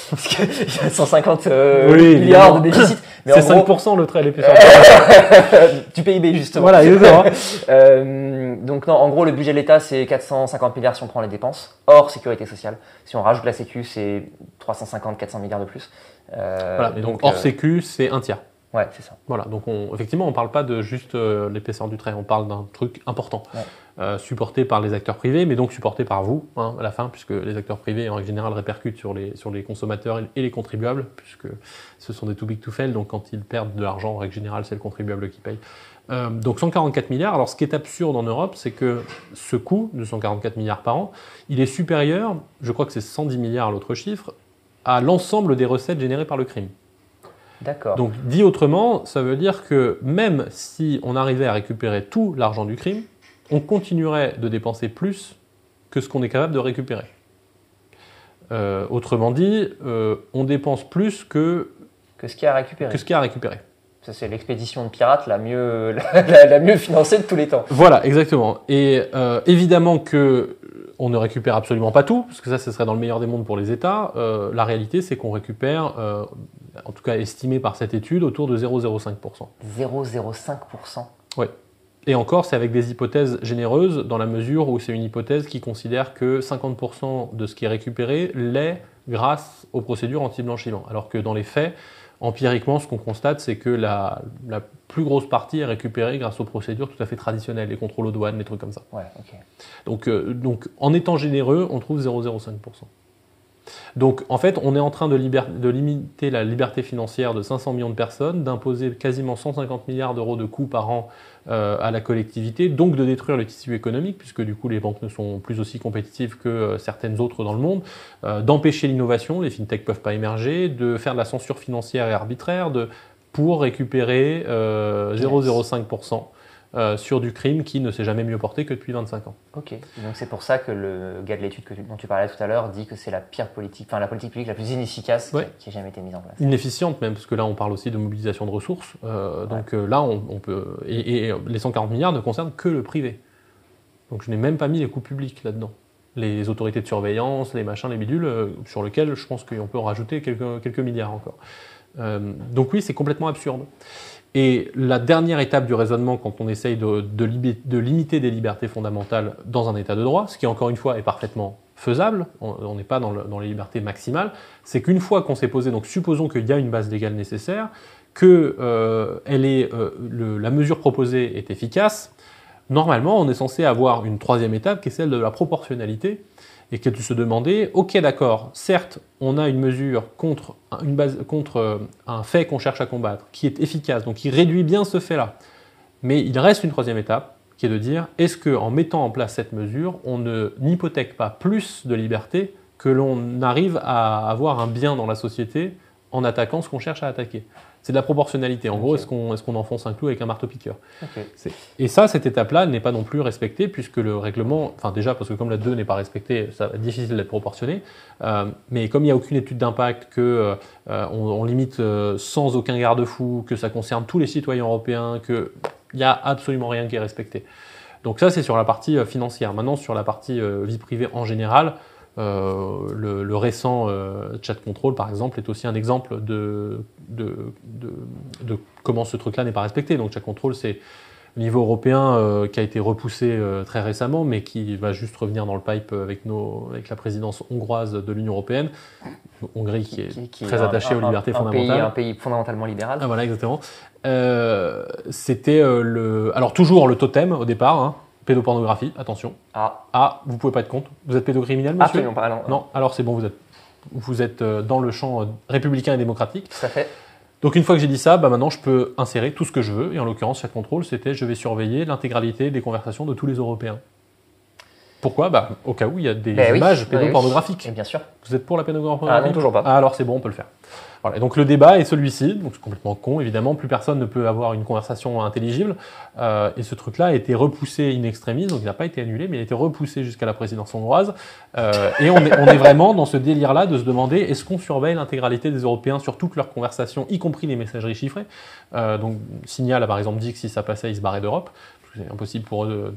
parce qu'il y a 150 milliards de déficit. C'est 5% le trait à l'épaisseur du PIB justement. Voilà, exactement. Donc non, en gros, le budget de l'État, c'est 450 milliards si on prend les dépenses, hors sécurité sociale. Si on rajoute la Sécu, c'est 350-400 milliards de plus. Voilà, et donc hors Sécu, c'est un tiers. Ouais, c'est ça. Voilà, donc effectivement, on ne parle pas de juste l'épaisseur du trait, on parle d'un truc important, supporté par les acteurs privés, mais donc supporté par vous, à la fin, puisque les acteurs privés, en règle générale, répercutent sur les consommateurs et les contribuables, puisque ce sont des too big to fail, donc quand ils perdent de l'argent, en règle générale, c'est le contribuable qui paye. Donc 144 milliards, alors ce qui est absurde en Europe, c'est que ce coût de 144 milliards par an, il est supérieur, je crois que c'est 110 milliards l'autre chiffre, à l'ensemble des recettes générées par le crime. D'accord. Donc, dit autrement, ça veut dire que même si on arrivait à récupérer tout l'argent du crime, on continuerait de dépenser plus que ce qu'on est capable de récupérer. Autrement dit, on dépense plus que ce qu'il y a à récupérer. Ça, c'est l'expédition de pirates la mieux financée de tous les temps. Voilà, exactement. Et évidemment qu'on ne récupère absolument pas tout, parce que ça, ce serait dans le meilleur des mondes pour les États. La réalité, c'est qu'on récupère, en tout cas estimé par cette étude, autour de 0,05%. 0,05%. Oui. Et encore, c'est avec des hypothèses généreuses, dans la mesure où c'est une hypothèse qui considère que 50% de ce qui est récupéré l'est grâce aux procédures anti-blanchiment. Alors que dans les faits, empiriquement, ce qu'on constate, c'est que la plus grosse partie est récupérée grâce aux procédures tout à fait traditionnelles, les contrôles aux douanes, les trucs comme ça. Ouais, ok. Donc, en étant généreux, on trouve 0,05%. Donc, en fait, on est en train de limiter la liberté financière de 500 millions de personnes, d'imposer quasiment 150 milliards d'euros de coûts par an à la collectivité, donc de détruire le tissu économique, puisque du coup, les banques ne sont plus aussi compétitives que certaines autres dans le monde, d'empêcher l'innovation, les fintechs ne peuvent pas émerger, de faire de la censure financière et arbitraire, pour récupérer 0,05%. Sur du crime qui ne s'est jamais mieux porté que depuis 25 ans. Ok, donc c'est pour ça que le gars de l'étude dont tu parlais tout à l'heure dit que c'est la pire politique, la politique publique la plus inefficace qui ait jamais été mise en place. Inefficiente même, parce que là on parle aussi de mobilisation de ressources, donc là on peut... Et les 140 milliards ne concernent que le privé. Donc je n'ai même pas mis les coûts publics là-dedans. Les autorités de surveillance, les machins, les bidules, sur lesquels je pense qu'on peut en rajouter quelques milliards encore. Donc oui, c'est complètement absurde. Et la dernière étape du raisonnement, quand on essaye de limiter des libertés fondamentales dans un état de droit, ce qui encore une fois est parfaitement faisable, on n'est pas dans les libertés maximales, c'est qu'une fois qu'on s'est posé, donc supposons qu'il y a une base légale nécessaire, que la mesure proposée est efficace, Normalement, on est censé avoir une troisième étape qui est celle de la proportionnalité et que tu se demandais, ok d'accord, certes, on a une mesure contre un fait qu'on cherche à combattre, qui est efficace, donc qui réduit bien ce fait-là. Mais il reste une troisième étape, qui est de dire, est-ce qu'en mettant en place cette mesure, on n'hypothèque pas plus de liberté que l'on arrive à avoir un bien dans la société en attaquant ce qu'on cherche à attaquer? C'est de la proportionnalité. En gros, est-ce qu'on enfonce un clou avec un marteau-piqueur? Et ça, cette étape-là n'est pas non plus respectée, puisque le règlement, enfin déjà, parce que comme la 2 n'est pas respectée, ça va être difficile d'être proportionné, mais comme il n'y a aucune étude d'impact, qu'on limite sans aucun garde-fou, que ça concerne tous les citoyens européens, qu'il n'y a absolument rien qui est respecté. Donc ça, c'est sur la partie financière. Maintenant, sur la partie vie privée en général, le récent chat control, par exemple, est aussi un exemple de comment ce truc-là n'est pas respecté. Donc chat control, c'est au niveau européen qui a été repoussé très récemment, mais qui va juste revenir dans le pipe avec la présidence hongroise de l'Union européenne. Hongrie qui est très attachée aux libertés fondamentales. Un pays fondamentalement libéral. Ah, voilà, exactement. C'était alors toujours le totem au départ, hein. Pédopornographie, attention. Vous pouvez pas être contre. Vous êtes pédocriminel, monsieur? Absolument pas, non. Non, alors c'est bon, vous êtes dans le champ républicain et démocratique. Tout à fait. Donc une fois que j'ai dit ça, maintenant je peux insérer tout ce que je veux. Et en l'occurrence, chat contrôle, c'était je vais surveiller l'intégralité des conversations de tous les Européens. Pourquoi? Au cas où il y a des images pédopornographiques. Et bien sûr. Vous êtes pour la pédopornographie? Non, toujours pas. Alors c'est bon, on peut le faire. Voilà. Et donc le débat est celui-ci, donc c'est complètement con évidemment, plus personne ne peut avoir une conversation intelligible, et ce truc-là a été repoussé in extremis, donc il n'a pas été annulé, mais il a été repoussé jusqu'à la présidence hongroise, et on est vraiment dans ce délire-là de se demander est-ce qu'on surveille l'intégralité des Européens sur toutes leurs conversations, y compris les messageries chiffrées. Donc Signal a par exemple dit que si ça passait, ils se barraient d'Europe, c'est impossible pour eux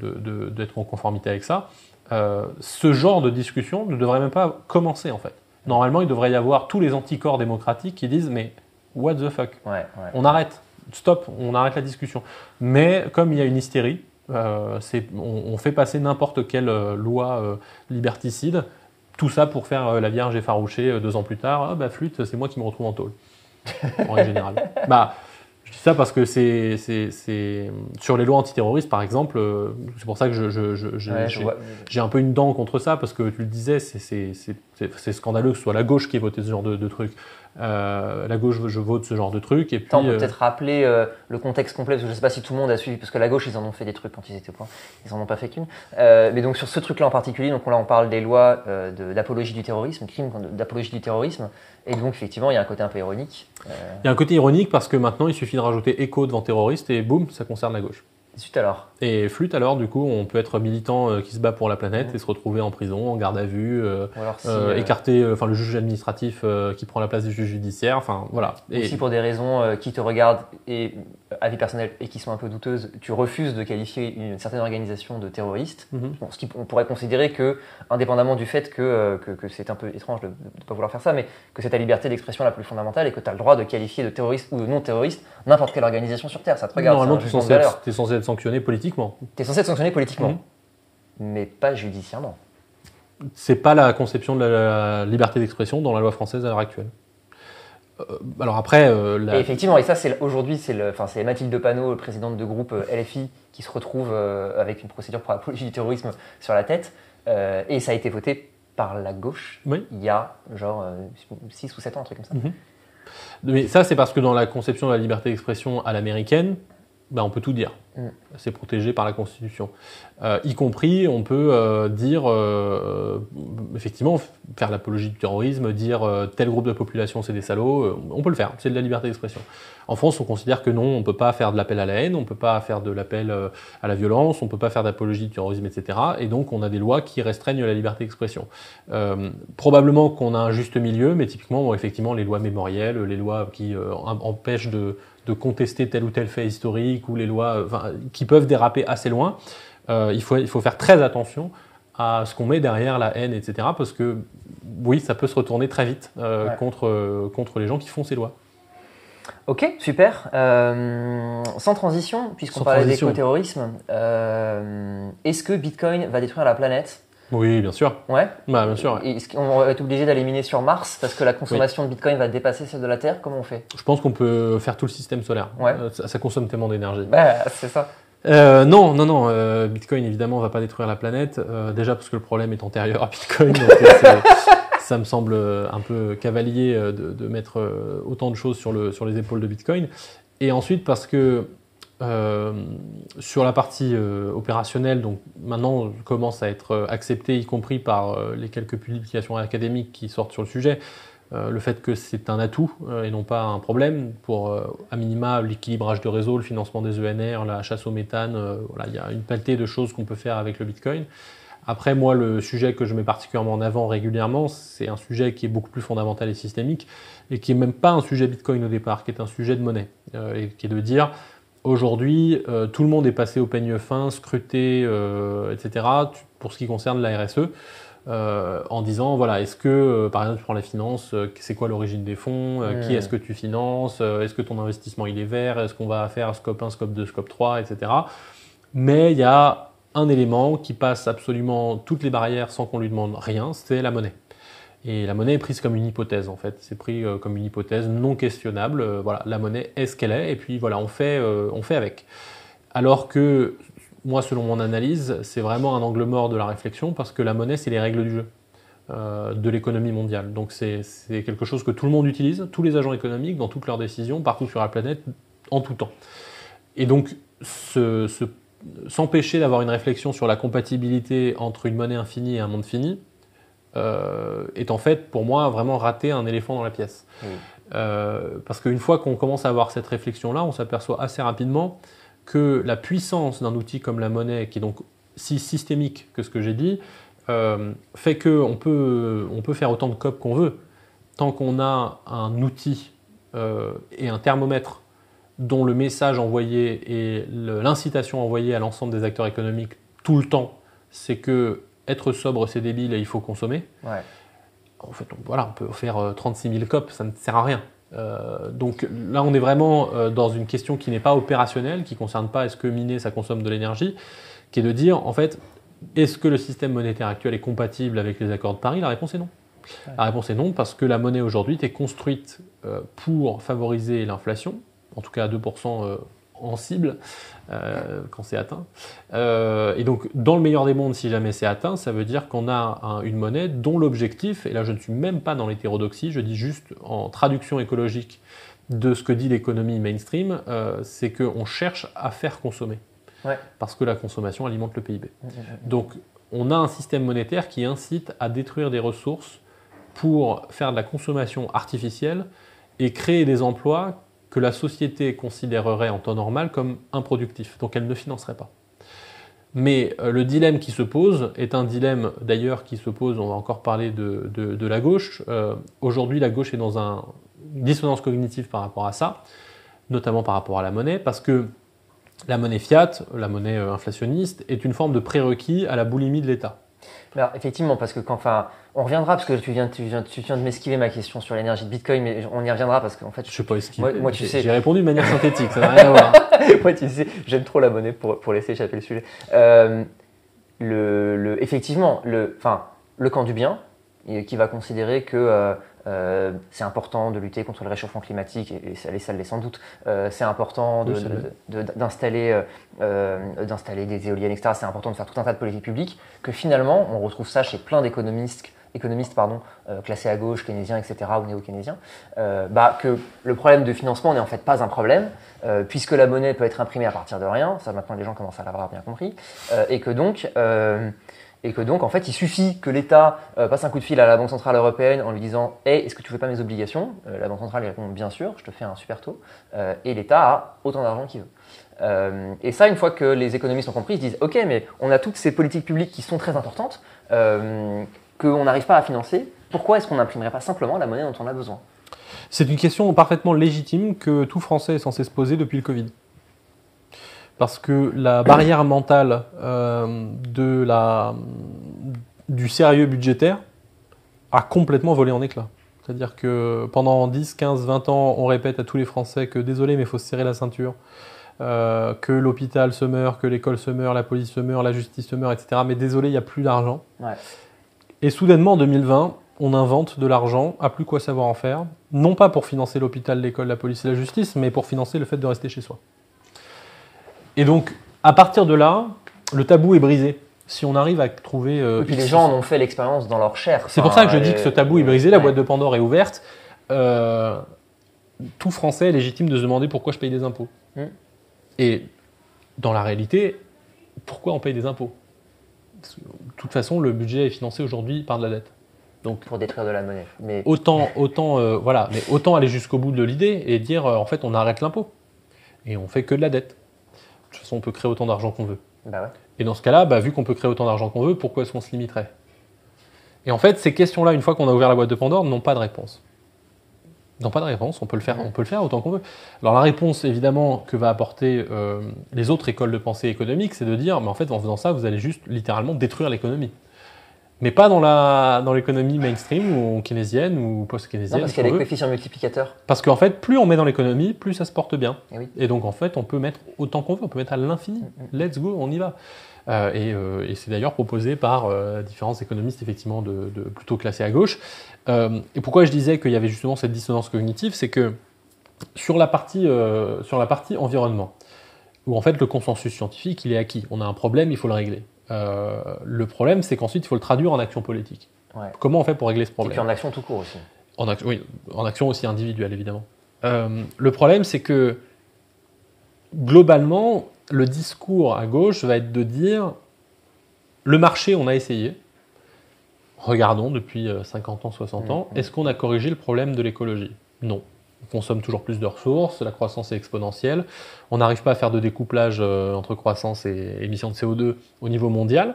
d'être en conformité avec ça. Ce genre de discussion ne devrait même pas commencer en fait. Normalement, il devrait y avoir tous les anticorps démocratiques qui disent « mais what the fuck ?» On arrête, stop, on arrête la discussion. Mais comme il y a une hystérie, on fait passer n'importe quelle loi liberticide, tout ça pour faire la Vierge effarouchée 2 ans plus tard. « flûte, c'est moi qui me retrouve en tôle. » En règle générale. Je dis ça parce que c'est sur les lois antiterroristes, par exemple, c'est pour ça que j'ai un peu une dent contre ça, parce que tu le disais, c'est scandaleux que ce soit la gauche qui ait voté ce genre de truc. La gauche, je vote ce genre de truc. Et puis, on peut peut-être rappeler le contexte complet, parce que je ne sais pas si tout le monde a suivi, parce que la gauche, ils en ont fait des trucs quand ils étaient au point, ils n'en ont pas fait qu'une. Mais donc sur ce truc-là en particulier, donc là on parle des lois d'apologie du terrorisme, crimes d'apologie du terrorisme, et donc effectivement il y a un côté un peu ironique. Il y a un côté ironique parce que maintenant il suffit de rajouter écho devant terroriste et boum, ça concerne la gauche. Suite alors. Et flûte alors, du coup, on peut être militant qui se bat pour la planète et se retrouver en prison, en garde à vue, écarter le juge administratif qui prend la place du juge judiciaire, enfin voilà. Aussi pour des raisons qui te regardent et à vie personnelle et qui sont un peu douteuses, tu refuses de qualifier une certaine organisation de terroriste. Ce qui, on pourrait considérer que, indépendamment du fait que c'est un peu étrange de ne pas vouloir faire ça, mais que c'est ta liberté d'expression la plus fondamentale et que tu as le droit de qualifier de terroriste ou de non terroriste n'importe quelle organisation sur Terre. Ça te regarde. Normalement, tu es censé être sanctionné politiquement. Tu es censé être sanctionné politiquement, mais pas judiciairement. C'est pas la conception de la liberté d'expression dans la loi française à l'heure actuelle. Alors après... Et effectivement, et ça, aujourd'hui, c'est Mathilde Panot, présidente de groupe LFI, qui se retrouve avec une procédure pour apologie du terrorisme sur la tête, et ça a été voté par la gauche il y a genre 6 ou 7 ans, un truc comme ça. Mais ça, c'est parce que dans la conception de la liberté d'expression à l'américaine, on peut tout dire. C'est protégé par la Constitution. Y compris, on peut dire, effectivement, faire l'apologie du terrorisme, dire tel groupe de population c'est des salauds, on peut le faire, c'est de la liberté d'expression. En France, on considère que non, on ne peut pas faire de l'appel à la haine, on ne peut pas faire de l'appel à la violence, on ne peut pas faire d'apologie du terrorisme, etc. Et donc, on a des lois qui restreignent la liberté d'expression. Probablement qu'on a un juste milieu, mais typiquement, effectivement, les lois mémorielles, les lois qui empêchent de contester tel ou tel fait historique, ou les lois qui peuvent déraper assez loin, il faut faire très attention à ce qu'on met derrière la haine, etc. Parce que, oui, ça peut se retourner très vite contre les gens qui font ces lois. Ok, super. Sans transition, puisqu'on parlait d'éco-terrorisme, est-ce que Bitcoin va détruire la planète ? Oui, bien sûr. Ouais. Bien sûr. Ouais. Est-ce qu'on va être obligé d'aller miner sur Mars parce que la consommation de Bitcoin va dépasser celle de la Terre ? Comment on fait ? Je pense qu'on peut faire tout le système solaire. Ça consomme tellement d'énergie. C'est ça. Non. Bitcoin, évidemment, ne va pas détruire la planète. Déjà parce que le problème est antérieur à Bitcoin. Donc ça me semble un peu cavalier de mettre autant de choses sur les épaules de Bitcoin. Et ensuite parce que sur la partie opérationnelle, donc maintenant commence à être accepté, y compris par les quelques publications académiques qui sortent sur le sujet, le fait que c'est un atout et non pas un problème pour, à minima, l'équilibrage de réseau, le financement des ENR, la chasse au méthane, voilà, il y a une pelletée de choses qu'on peut faire avec le Bitcoin. Après, moi, le sujet que je mets particulièrement en avant régulièrement, c'est un sujet qui est beaucoup plus fondamental et systémique, et qui n'est même pas un sujet Bitcoin au départ, qui est un sujet de monnaie, et qui est de dire, aujourd'hui, tout le monde est passé au peigne fin, scruté, etc., pour ce qui concerne la RSE, en disant, voilà, est-ce que, par exemple, tu prends la finance, c'est quoi l'origine des fonds, qui est-ce que tu finances, est-ce que ton investissement il est vert, est-ce qu'on va faire scope 1, scope 2, scope 3, etc. Mais il y a un élément qui passe absolument toutes les barrières sans qu'on lui demande rien, c'est la monnaie. Et la monnaie est prise comme une hypothèse, en fait. C'est pris comme une hypothèse non questionnable. Voilà, la monnaie est ce qu'elle est, et puis voilà, on fait avec. Alors que, moi, selon mon analyse, c'est vraiment un angle mort de la réflexion, parce que la monnaie, c'est les règles du jeu de l'économie mondiale. Donc c'est quelque chose que tout le monde utilise, tous les agents économiques, dans toutes leurs décisions, partout sur la planète, en tout temps. Et donc, s'empêcher d'avoir une réflexion sur la compatibilité entre une monnaie infinie et un monde fini est en fait, pour moi, vraiment rater un éléphant dans la pièce. Parce qu'une fois qu'on commence à avoir cette réflexion-là, on s'aperçoit assez rapidement que la puissance d'un outil comme la monnaie, qui est donc si systémique que ce que j'ai dit, fait qu'on peut faire autant de COP qu'on veut, tant qu'on a un outil et un thermomètre dont le message envoyé et l'incitation envoyée à l'ensemble des acteurs économiques tout le temps, c'est que être sobre, c'est débile et il faut consommer. Ouais. En fait, voilà, on peut faire 36 000 COP, ça ne sert à rien. Donc là, on est vraiment dans une question qui n'est pas opérationnelle, qui ne concerne pas est-ce que miner, ça consomme de l'énergie, qui est de dire, en fait, est-ce que le système monétaire actuel est compatible avec les accords de Paris? La réponse est non. Ouais. La réponse est non, parce que la monnaie aujourd'hui est construite pour favoriser l'inflation, en tout cas à 2% en cible, quand c'est atteint. Et donc, dans le meilleur des mondes, si jamais c'est atteint, ça veut dire qu'on a une monnaie dont l'objectif, et là je ne suis même pas dans l'hétérodoxie, je dis juste en traduction écologique de ce que dit l'économie mainstream, c'est qu'on cherche à faire consommer. Ouais. Parce que la consommation alimente le PIB. Donc, on a un système monétaire qui incite à détruire des ressources pour faire de la consommation artificielle et créer des emplois que la société considérerait en temps normal comme improductifs, donc elle ne financerait pas. Mais le dilemme qui se pose est un dilemme d'ailleurs qui se pose, on va encore parler de la gauche. Aujourd'hui, la gauche est dans une dissonance cognitive par rapport à ça, notamment par rapport à la monnaie, parce que la monnaie fiat, la monnaie inflationniste, est une forme de prérequis à la boulimie de l'État. Alors, effectivement, parce que on reviendra, parce que tu viens de m'esquiver ma question sur l'énergie de Bitcoin, mais on y reviendra parce qu'en fait... Je ne sais pas esquiver. Moi, tu sais... J'ai répondu de manière synthétique, ça n'a rien à voir. Moi, tu sais, j'aime trop la monnaie pour laisser échapper le sujet. Effectivement, le camp du bien, qui va considérer que c'est important de lutter contre le réchauffement climatique, et ça l'est sans doute, c'est important d'installer des éoliennes, etc. C'est important de faire tout un tas de politiques publiques, que finalement, on retrouve ça chez plein d'économistes classés à gauche, keynésiens, etc., ou néo-keynésiens, que le problème de financement n'est en fait pas un problème, puisque la monnaie peut être imprimée à partir de rien, ça maintenant les gens commencent à l'avoir bien compris, et que donc, en fait, il suffit que l'État passe un coup de fil à la Banque Centrale Européenne en lui disant « Hey, est-ce que tu ne veux pas mes obligations ?» La Banque Centrale répond « Bien sûr, je te fais un super taux. » Et l'État a autant d'argent qu'il veut. Et ça, une fois que les économistes ont compris, ils se disent « Ok, mais on a toutes ces politiques publiques qui sont très importantes, qu'on n'arrive pas à financer. Pourquoi est-ce qu'on n'imprimerait pas simplement la monnaie dont on a besoin ?» C'est une question parfaitement légitime que tout Français est censé se poser depuis le Covid. Parce que la barrière mentale du sérieux budgétaire a complètement volé en éclats. C'est-à-dire que pendant 10, 15, 20 ans, on répète à tous les Français que désolé, mais il faut se serrer la ceinture, que l'hôpital se meurt, que l'école se meurt, la police se meurt, la justice se meurt, etc. Mais désolé, il n'y a plus d'argent. Ouais. Et soudainement, en 2020, on invente de l'argent, à plus quoi savoir en faire, non pas pour financer l'hôpital, l'école, la police et la justice, mais pour financer le fait de rester chez soi. Et donc, À partir de là, le tabou est brisé. Si on arrive à trouver... Et puis les gens en ont fait l'expérience dans leur chair. C'est pour ça que je dis que ce tabou est brisé, la boîte de Pandore est ouverte. Tout Français est légitime de se demander pourquoi je paye des impôts. Et dans la réalité, pourquoi on paye des impôts? Parce que, de toute façon, le budget est financé aujourd'hui par de la dette. Donc, pour détruire de la monnaie. Mais... Autant aller jusqu'au bout de l'idée et dire en fait on arrête l'impôt. Et on fait que de la dette. De toute façon, on peut créer autant d'argent qu'on veut. Bah ouais. Et dans ce cas-là, vu qu'on peut créer autant d'argent qu'on veut, pourquoi est-ce qu'on se limiterait? Et en fait, ces questions-là, une fois qu'on a ouvert la boîte de Pandore, n'ont pas de réponse. N'ont pas de réponse, on peut le faire autant qu'on veut. Alors la réponse, évidemment, que va apporter les autres écoles de pensée économique, c'est de dire, mais en fait, en faisant ça, vous allez juste littéralement détruire l'économie. Mais pas dans l'économie mainstream ou keynésienne ou post-keynésienne. Non, parce qu'il y a des coefficients multiplicateurs. Parce qu'en fait, plus on met dans l'économie, plus ça se porte bien. Et, oui. Et donc, en fait, on peut mettre autant qu'on veut, on peut mettre à l'infini. Let's go, on y va. Et c'est d'ailleurs proposé par différents économistes, effectivement, plutôt classés à gauche. Et pourquoi je disais qu'il y avait justement cette dissonance cognitive, c'est que sur la partie environnement, où en fait le consensus scientifique, il est acquis. On a un problème, il faut le régler. Le problème, c'est qu'ensuite, il faut le traduire en action politique. Ouais. Comment on fait pour régler ce problème? Et puis en action tout court aussi. En action aussi individuelle, évidemment. Le problème, c'est que, globalement, le discours à gauche va être de dire « le marché, on a essayé. Regardons depuis 50 ans, 60 ans. Est-ce qu'on a corrigé le problème de l'écologie? Non. On consomme toujours plus de ressources, la croissance est exponentielle, on n'arrive pas à faire de découplage entre croissance et émissions de CO2 au niveau mondial.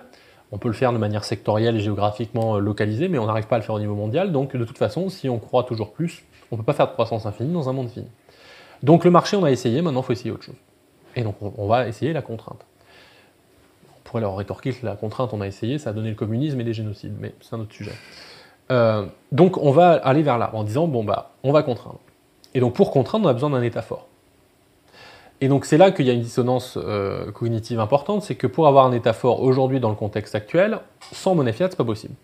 On peut le faire de manière sectorielle et géographiquement localisée, mais on n'arrive pas à le faire au niveau mondial. Donc de toute façon, si on croît toujours plus, on ne peut pas faire de croissance infinie dans un monde fini. Donc le marché, on a essayé, maintenant il faut essayer autre chose. Et donc on va essayer la contrainte. On pourrait leur rétorquer que la contrainte, on a essayé, ça a donné le communisme et des génocides, mais c'est un autre sujet. Donc on va aller vers là, en disant, on va contraindre. Et donc pour contraindre, on a besoin d'un État fort. Et donc c'est là qu'il y a une dissonance cognitive importante, c'est que pour avoir un État fort aujourd'hui dans le contexte actuel, sans monnaie fiat, c'est pas possible.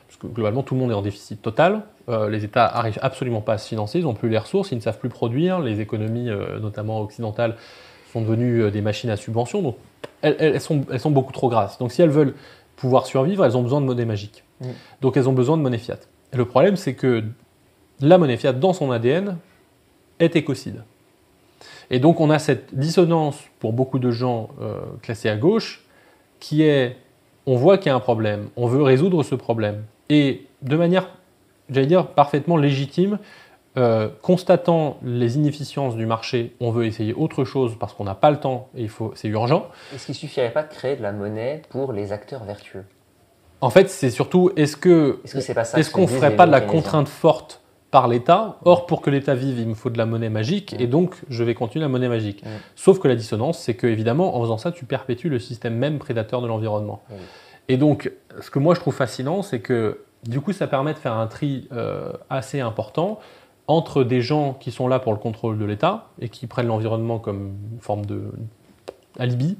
Parce que globalement, tout le monde est en déficit total, les États n'arrivent absolument pas à se financer, ils n'ont plus les ressources, ils ne savent plus produire, les économies, notamment occidentales, sont devenues des machines à subvention, donc elles sont beaucoup trop grasses. Donc si elles veulent pouvoir survivre, elles ont besoin de monnaie magique. Donc elles ont besoin de monnaie fiat. Et le problème, c'est que la monnaie fiat, dans son ADN, est écocide. Et donc on a cette dissonance pour beaucoup de gens classés à gauche, qui est, on voit qu'il y a un problème, on veut résoudre ce problème. Et de manière, j'allais dire, parfaitement légitime, constatant les inefficiences du marché, on veut essayer autre chose parce qu'on n'a pas le temps et c'est urgent. Est-ce qu'il ne suffirait pas de créer de la monnaie pour les acteurs vertueux? En fait, c'est surtout, est-ce qu'on ne ferait pas de la contrainte forte par l'État? Or, pour que l'État vive, il me faut de la monnaie magique, et donc je vais continuer la monnaie magique. Sauf que la dissonance, c'est que, évidemment, en faisant ça, tu perpétues le système même prédateur de l'environnement. Et donc, ce que moi je trouve fascinant, c'est que, du coup, ça permet de faire un tri assez important entre des gens qui sont là pour le contrôle de l'État, et qui prennent l'environnement comme une forme d'alibi,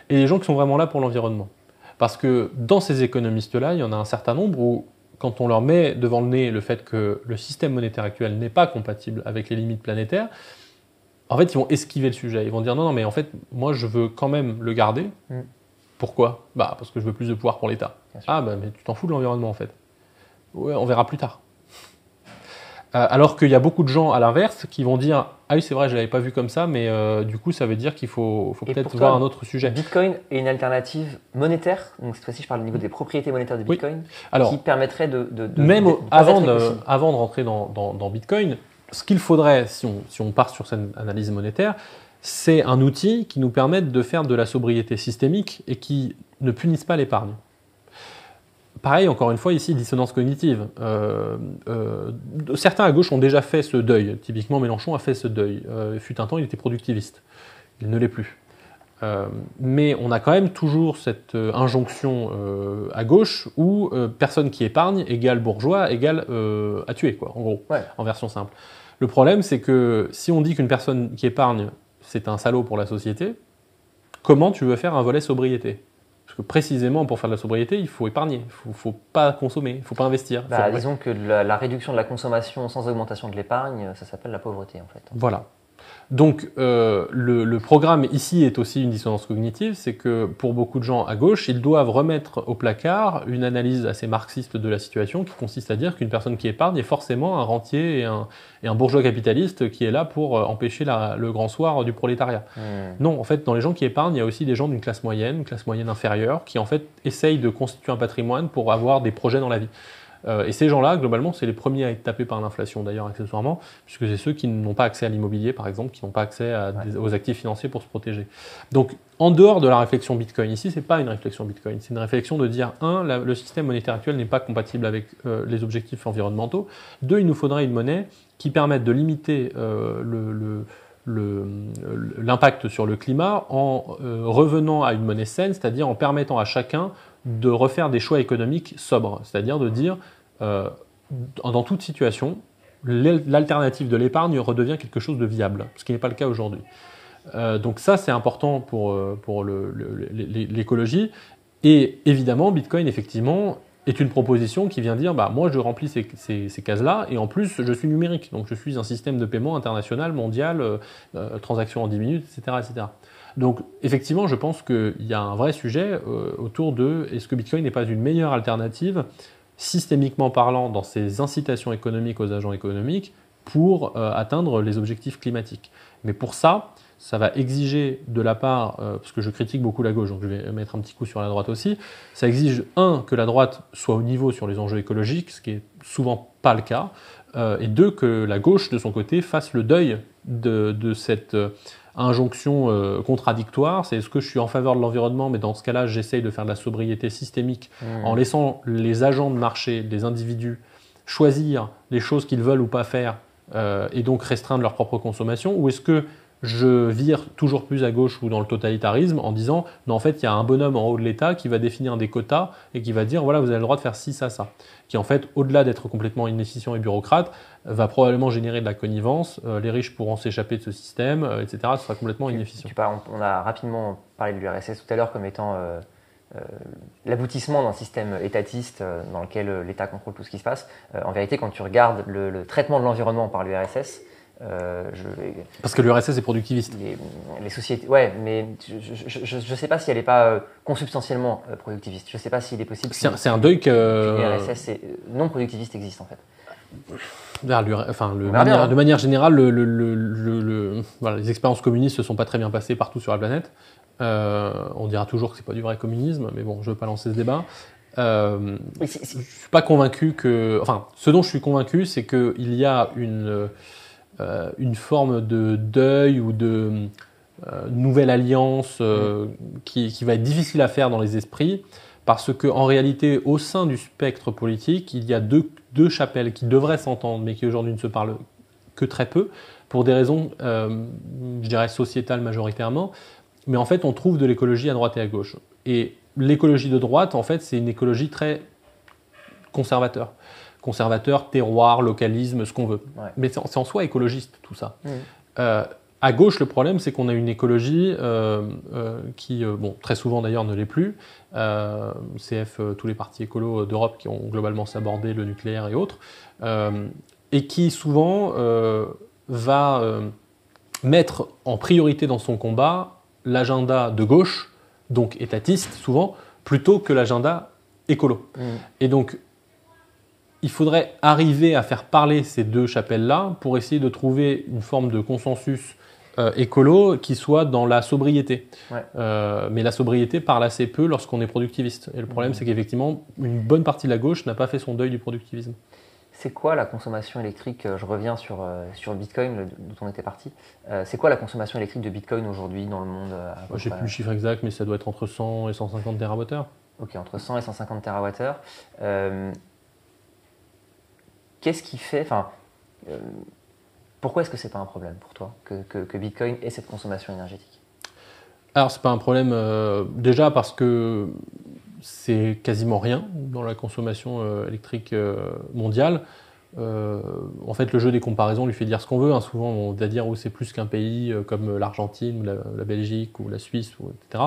et des gens qui sont vraiment là pour l'environnement. Parce que dans ces économistes-là, il y en a un certain nombre où, quand on leur met devant le nez le fait que le système monétaire actuel n'est pas compatible avec les limites planétaires, en fait, ils vont esquiver le sujet. Ils vont dire non, mais en fait, moi, je veux quand même le garder. Pourquoi? Parce que je veux plus de pouvoir pour l'État. Mais tu t'en fous de l'environnement, en fait. Ouais, on verra plus tard. Alors qu'il y a beaucoup de gens, à l'inverse, qui vont dire « Ah oui, c'est vrai, je ne l'avais pas vu comme ça, mais du coup, ça veut dire qu'il faut peut-être voir un autre sujet. » Bitcoin est une alternative monétaire, donc cette fois-ci, je parle au niveau des propriétés monétaires de Bitcoin, qui permettrait avant de rentrer dans Bitcoin, ce qu'il faudrait, si on part sur cette analyse monétaire, c'est un outil qui nous permette de faire de la sobriété systémique et qui ne punisse pas l'épargne. Pareil, encore une fois, ici, dissonance cognitive. Certains à gauche ont déjà fait ce deuil. Typiquement, Mélenchon a fait ce deuil. Il fut un temps, il était productiviste. Il ne l'est plus. Mais on a quand même toujours cette injonction à gauche où personne qui épargne égale bourgeois égale à tuer, quoi, en gros, en version simple. Le problème, c'est que si on dit qu'une personne qui épargne, c'est un salaud pour la société, comment tu veux faire un volet sobriété ? Parce que précisément, pour faire de la sobriété, il faut épargner, il ne faut pas consommer, il ne faut pas investir. Disons que la réduction de la consommation sans augmentation de l'épargne, ça s'appelle la pauvreté, en fait. Voilà. Donc le programme ici est aussi une dissonance cognitive, c'est que pour beaucoup de gens à gauche, ils doivent remettre au placard une analyse assez marxiste de la situation qui consiste à dire qu'une personne qui épargne est forcément un rentier et un bourgeois capitaliste qui est là pour empêcher le grand soir du prolétariat. Non, en fait, dans les gens qui épargnent, il y a aussi des gens d'une classe moyenne, une classe moyenne inférieure, qui en fait essayent de constituer un patrimoine pour avoir des projets dans la vie. Et ces gens-là, globalement, c'est les premiers à être tapés par l'inflation, d'ailleurs, accessoirement, puisque c'est ceux qui n'ont pas accès à l'immobilier, par exemple, qui n'ont pas accès aux actifs financiers pour se protéger. Donc, en dehors de la réflexion Bitcoin, ici, c'est pas une réflexion Bitcoin, c'est une réflexion de dire, le système monétaire actuel n'est pas compatible avec les objectifs environnementaux. 2, il nous faudrait une monnaie qui permette de limiter l'impact sur le climat en revenant à une monnaie saine, c'est-à-dire en permettant à chacun de refaire des choix économiques sobres, c'est-à-dire de dire, dans toute situation, l'alternative de l'épargne redevient quelque chose de viable, ce qui n'est pas le cas aujourd'hui. Donc ça, c'est important pour l'écologie. Et évidemment, Bitcoin, effectivement, est une proposition qui vient dire, moi, je remplis ces cases-là, et en plus, je suis numérique. Donc, je suis un système de paiement international, mondial, transactions en 10 minutes, etc., etc. Donc, effectivement, je pense qu'il y a un vrai sujet autour de est-ce que Bitcoin n'est pas une meilleure alternative, systémiquement parlant, dans ses incitations économiques aux agents économiques, pour atteindre les objectifs climatiques. Mais pour ça va exiger de la part, parce que je critique beaucoup la gauche, donc je vais mettre un petit coup sur la droite aussi, ça exige, que la droite soit au niveau sur les enjeux écologiques, ce qui est souvent pas le cas, et 2, que la gauche, de son côté, fasse le deuil de cette injonction contradictoire, c'est est-ce que je suis en faveur de l'environnement, mais dans ce cas-là, j'essaye de faire de la sobriété systémique en laissant les agents de marché, les individus, choisir les choses qu'ils veulent ou pas faire et donc restreindre leur propre consommation, ou est-ce que je vire toujours plus à gauche ou dans le totalitarisme en disant non, en fait il y a un bonhomme en haut de l'État qui va définir des quotas et qui va dire voilà, vous avez le droit de faire ci, ça, ça, qui en fait, au-delà d'être complètement inefficient et bureaucrate, va probablement générer de la connivence, les riches pourront s'échapper de ce système, etc. Ce sera complètement inefficient. On a rapidement parlé de l'URSS tout à l'heure comme étant l'aboutissement d'un système étatiste dans lequel l'État contrôle tout ce qui se passe. En vérité, quand tu regardes le traitement de l'environnement par l'URSS, parce que l'URSS est productiviste. Les sociétés, ouais, mais je ne sais pas si elle n'est pas consubstantiellement productiviste. Je ne sais pas s'il est possible. C'est un deuil que l'URSS non productiviste existe en fait. De manière générale, voilà, les expériences communistes ne se sont pas très bien passées partout sur la planète. On dira toujours que c'est pas du vrai communisme, mais bon, je ne veux pas lancer ce débat. Je suis pas convaincu que. Enfin, ce dont je suis convaincu, c'est qu'il y a une forme de deuil ou de nouvelle alliance qui va être difficile à faire dans les esprits, parce qu'en réalité, au sein du spectre politique, il y a deux chapelles qui devraient s'entendre, mais qui aujourd'hui ne se parlent que très peu, pour des raisons, je dirais, sociétales majoritairement. Mais en fait, on trouve de l'écologie à droite et à gauche. Et l'écologie de droite, en fait, c'est une écologie très conservateur, terroir, localisme, ce qu'on veut. Ouais. Mais c'est en soi écologiste, tout ça. À gauche, le problème, c'est qu'on a une écologie qui, très souvent d'ailleurs, ne l'est plus. CF, tous les partis écolos d'Europe qui ont globalement sabordé le nucléaire et autres, et qui souvent va mettre en priorité dans son combat l'agenda de gauche, donc étatiste souvent, plutôt que l'agenda écolo. Et donc, il faudrait arriver à faire parler ces deux chapelles-là pour essayer de trouver une forme de consensus écolo qui soit dans la sobriété. Ouais. Mais la sobriété parle assez peu lorsqu'on est productiviste. Et le problème, c'est qu'effectivement, une bonne partie de la gauche n'a pas fait son deuil du productivisme. C'est quoi la consommation électrique? Je reviens sur Bitcoin, dont on était parti. C'est quoi la consommation électrique de Bitcoin aujourd'hui dans le monde? Je n'ai plus le chiffre exact, mais ça doit être entre 100 et 150 TWh. Ok, entre 100 et 150 TWh. Qu'est-ce qui fait... pourquoi est-ce que ce n'est pas un problème pour toi que Bitcoin ait cette consommation énergétique? Alors, ce n'est pas un problème déjà parce que c'est quasiment rien dans la consommation électrique mondiale. En fait, le jeu des comparaisons lui fait dire ce qu'on veut. Souvent, on va dire c'est plus qu'un pays comme l'Argentine, ou la Belgique, ou la Suisse, etc.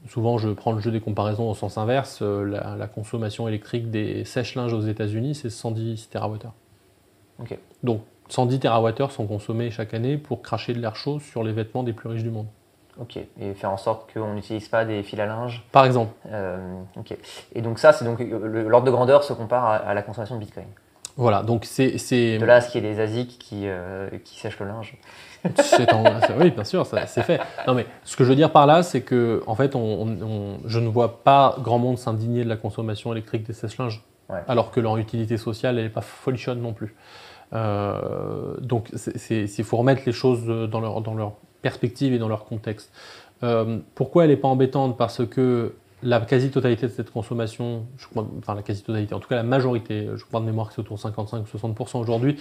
Souvent, je prends le jeu des comparaisons au sens inverse. La consommation électrique des sèche-linges aux États-Unis, c'est 110 TWh. Okay. Donc, 110 TWh sont consommés chaque année pour cracher de l'air chaud sur les vêtements des plus riches du monde. Ok, et faire en sorte qu'on n'utilise pas des fils à linge. Par exemple. Ok. Et donc ça, c'est donc l'ordre de grandeur se compare à la consommation de Bitcoin. Voilà, donc c'est... De là à ce qu'il y ait des ASIC qui sèchent le linge. Oui, bien sûr, c'est fait. Non, mais ce que je veux dire par là, c'est que en fait, je ne vois pas grand monde s'indigner de la consommation électrique des sèche-linges, alors que leur utilité sociale, elle n'est pas folichonne non plus. Donc, il faut remettre les choses dans leur perspective et dans leur contexte. Pourquoi elle n'est pas embêtante? Parce que la quasi-totalité de cette consommation, enfin la quasi-totalité, en tout cas la majorité, je crois de mémoire que c'est autour de 55-60% aujourd'hui,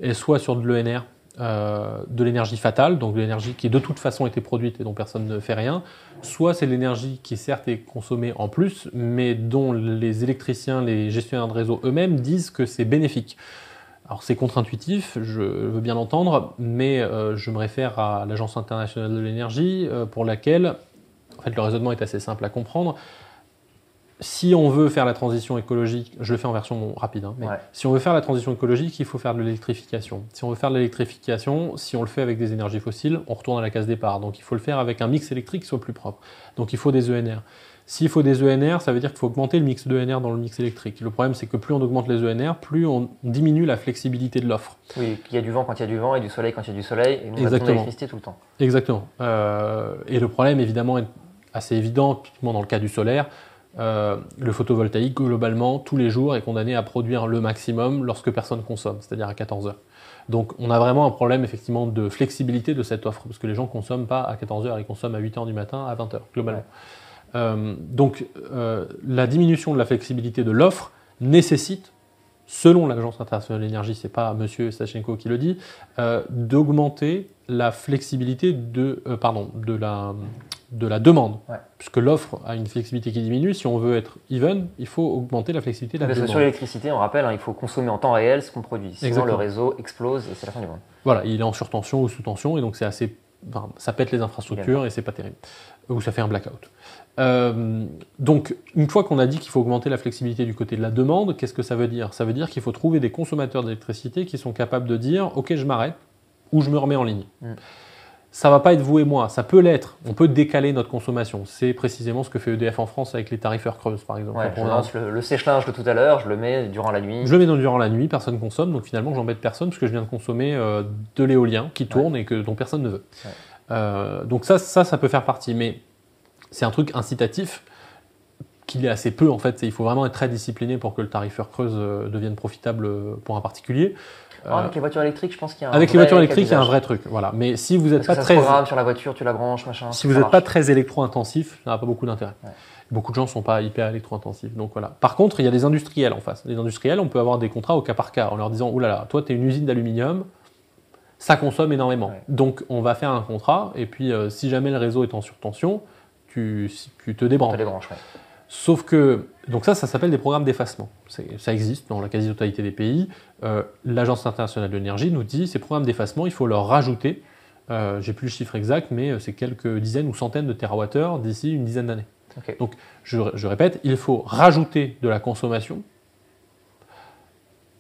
est soit sur de l'ENR, de l'énergie fatale, donc de l'énergie qui de toute façon été produite et dont personne ne fait rien, soit c'est de l'énergie qui certes est consommée en plus, mais dont les électriciens, les gestionnaires de réseau eux-mêmes disent que c'est bénéfique. Alors c'est contre-intuitif, je veux bien l'entendre, mais je me réfère à l'Agence internationale de l'énergie, pour laquelle en fait, le raisonnement est assez simple à comprendre. Si on veut faire la transition écologique, je le fais en version rapide, mais si on veut faire la transition écologique, il faut faire de l'électrification. Si on veut faire de l'électrification, si on le fait avec des énergies fossiles, on retourne à la case départ. Donc il faut le faire avec un mix électrique qui soit plus propre. Donc il faut des ENR. S'il faut des ENR, ça veut dire qu'il faut augmenter le mix d'ENR dans le mix électrique. Le problème, c'est que plus on augmente les ENR, plus on diminue la flexibilité de l'offre. Oui, il y a du vent quand il y a du vent et du soleil quand il y a du soleil, et on a besoin d'électricité tout le temps. Exactement. Et le problème, évidemment, est assez évident, typiquement dans le cas du solaire. Le photovoltaïque, globalement, tous les jours, est condamné à produire le maximum lorsque personne consomme, c'est-à-dire à 14 heures. Donc on a vraiment un problème effectivement de flexibilité de cette offre, parce que les gens ne consomment pas à 14 heures, ils consomment à 8 heures du matin, à 20 heures, globalement. Donc la diminution de la flexibilité de l'offre nécessite, selon l'Agence internationale de l'énergie, c'est pas monsieur Sachenko qui le dit, d'augmenter la flexibilité de la demande. Puisque l'offre a une flexibilité qui diminue, si on veut être even, il faut augmenter la flexibilité de la demande. Sur l'électricité, on rappelle, il faut consommer en temps réel ce qu'on produit, sinon le réseau explose et c'est la fin du monde. Voilà, il est en surtension ou sous-tension, et donc c'est assez, ça pète les infrastructures et c'est pas terrible. Ou ça fait un blackout. Donc, une fois qu'on a dit qu'il faut augmenter la flexibilité du côté de la demande, qu'est-ce que ça veut dire? Ça veut dire qu'il faut trouver des consommateurs d'électricité qui sont capables de dire « Ok, je m'arrête » ou « Je me remets en ligne ». Ça ne va pas être vous et moi, ça peut l'être. On peut décaler notre consommation. C'est précisément ce que fait EDF en France avec les tarifs heure creuse, par exemple. Je lance le sèche-linge de tout à l'heure, je le mets durant la nuit. Je le mets durant la nuit, personne ne consomme, donc finalement j'embête personne parce que je viens de consommer de l'éolien qui tourne et dont personne ne veut. Donc ça peut faire partie, mais c'est un truc incitatif qu'il est assez peu en fait. Il faut vraiment être très discipliné pour que le tarif heure creuse devienne profitable pour un particulier. Avec les voitures électriques, je pense qu'il y a avec les voitures électriques, il y a un vrai truc. Voilà. Mais si vous n'êtes pas très. Programme sur la voiture, tu la branches, machin. Si vous n'êtes pas très électro-intensif, ça n'a pas beaucoup d'intérêt. Beaucoup de gens ne sont pas hyper électro-intensifs. Donc voilà. Par contre, il y a des industriels en face. Les industriels, on peut avoir des contrats au cas par cas en leur disant oulala, toi, tu es une usine d'aluminium, ça consomme énormément. Donc on va faire un contrat, et puis si jamais le réseau est en surtension, tu te débranches. Sauf que, donc ça s'appelle des programmes d'effacement. Ça existe dans la quasi-totalité des pays. L'Agence internationale de l'énergie nous dit ces programmes d'effacement, il faut leur rajouter, j'ai plus le chiffre exact, mais c'est quelques dizaines ou centaines de térawattheures d'ici une dizaine d'années. Donc je répète, il faut rajouter de la consommation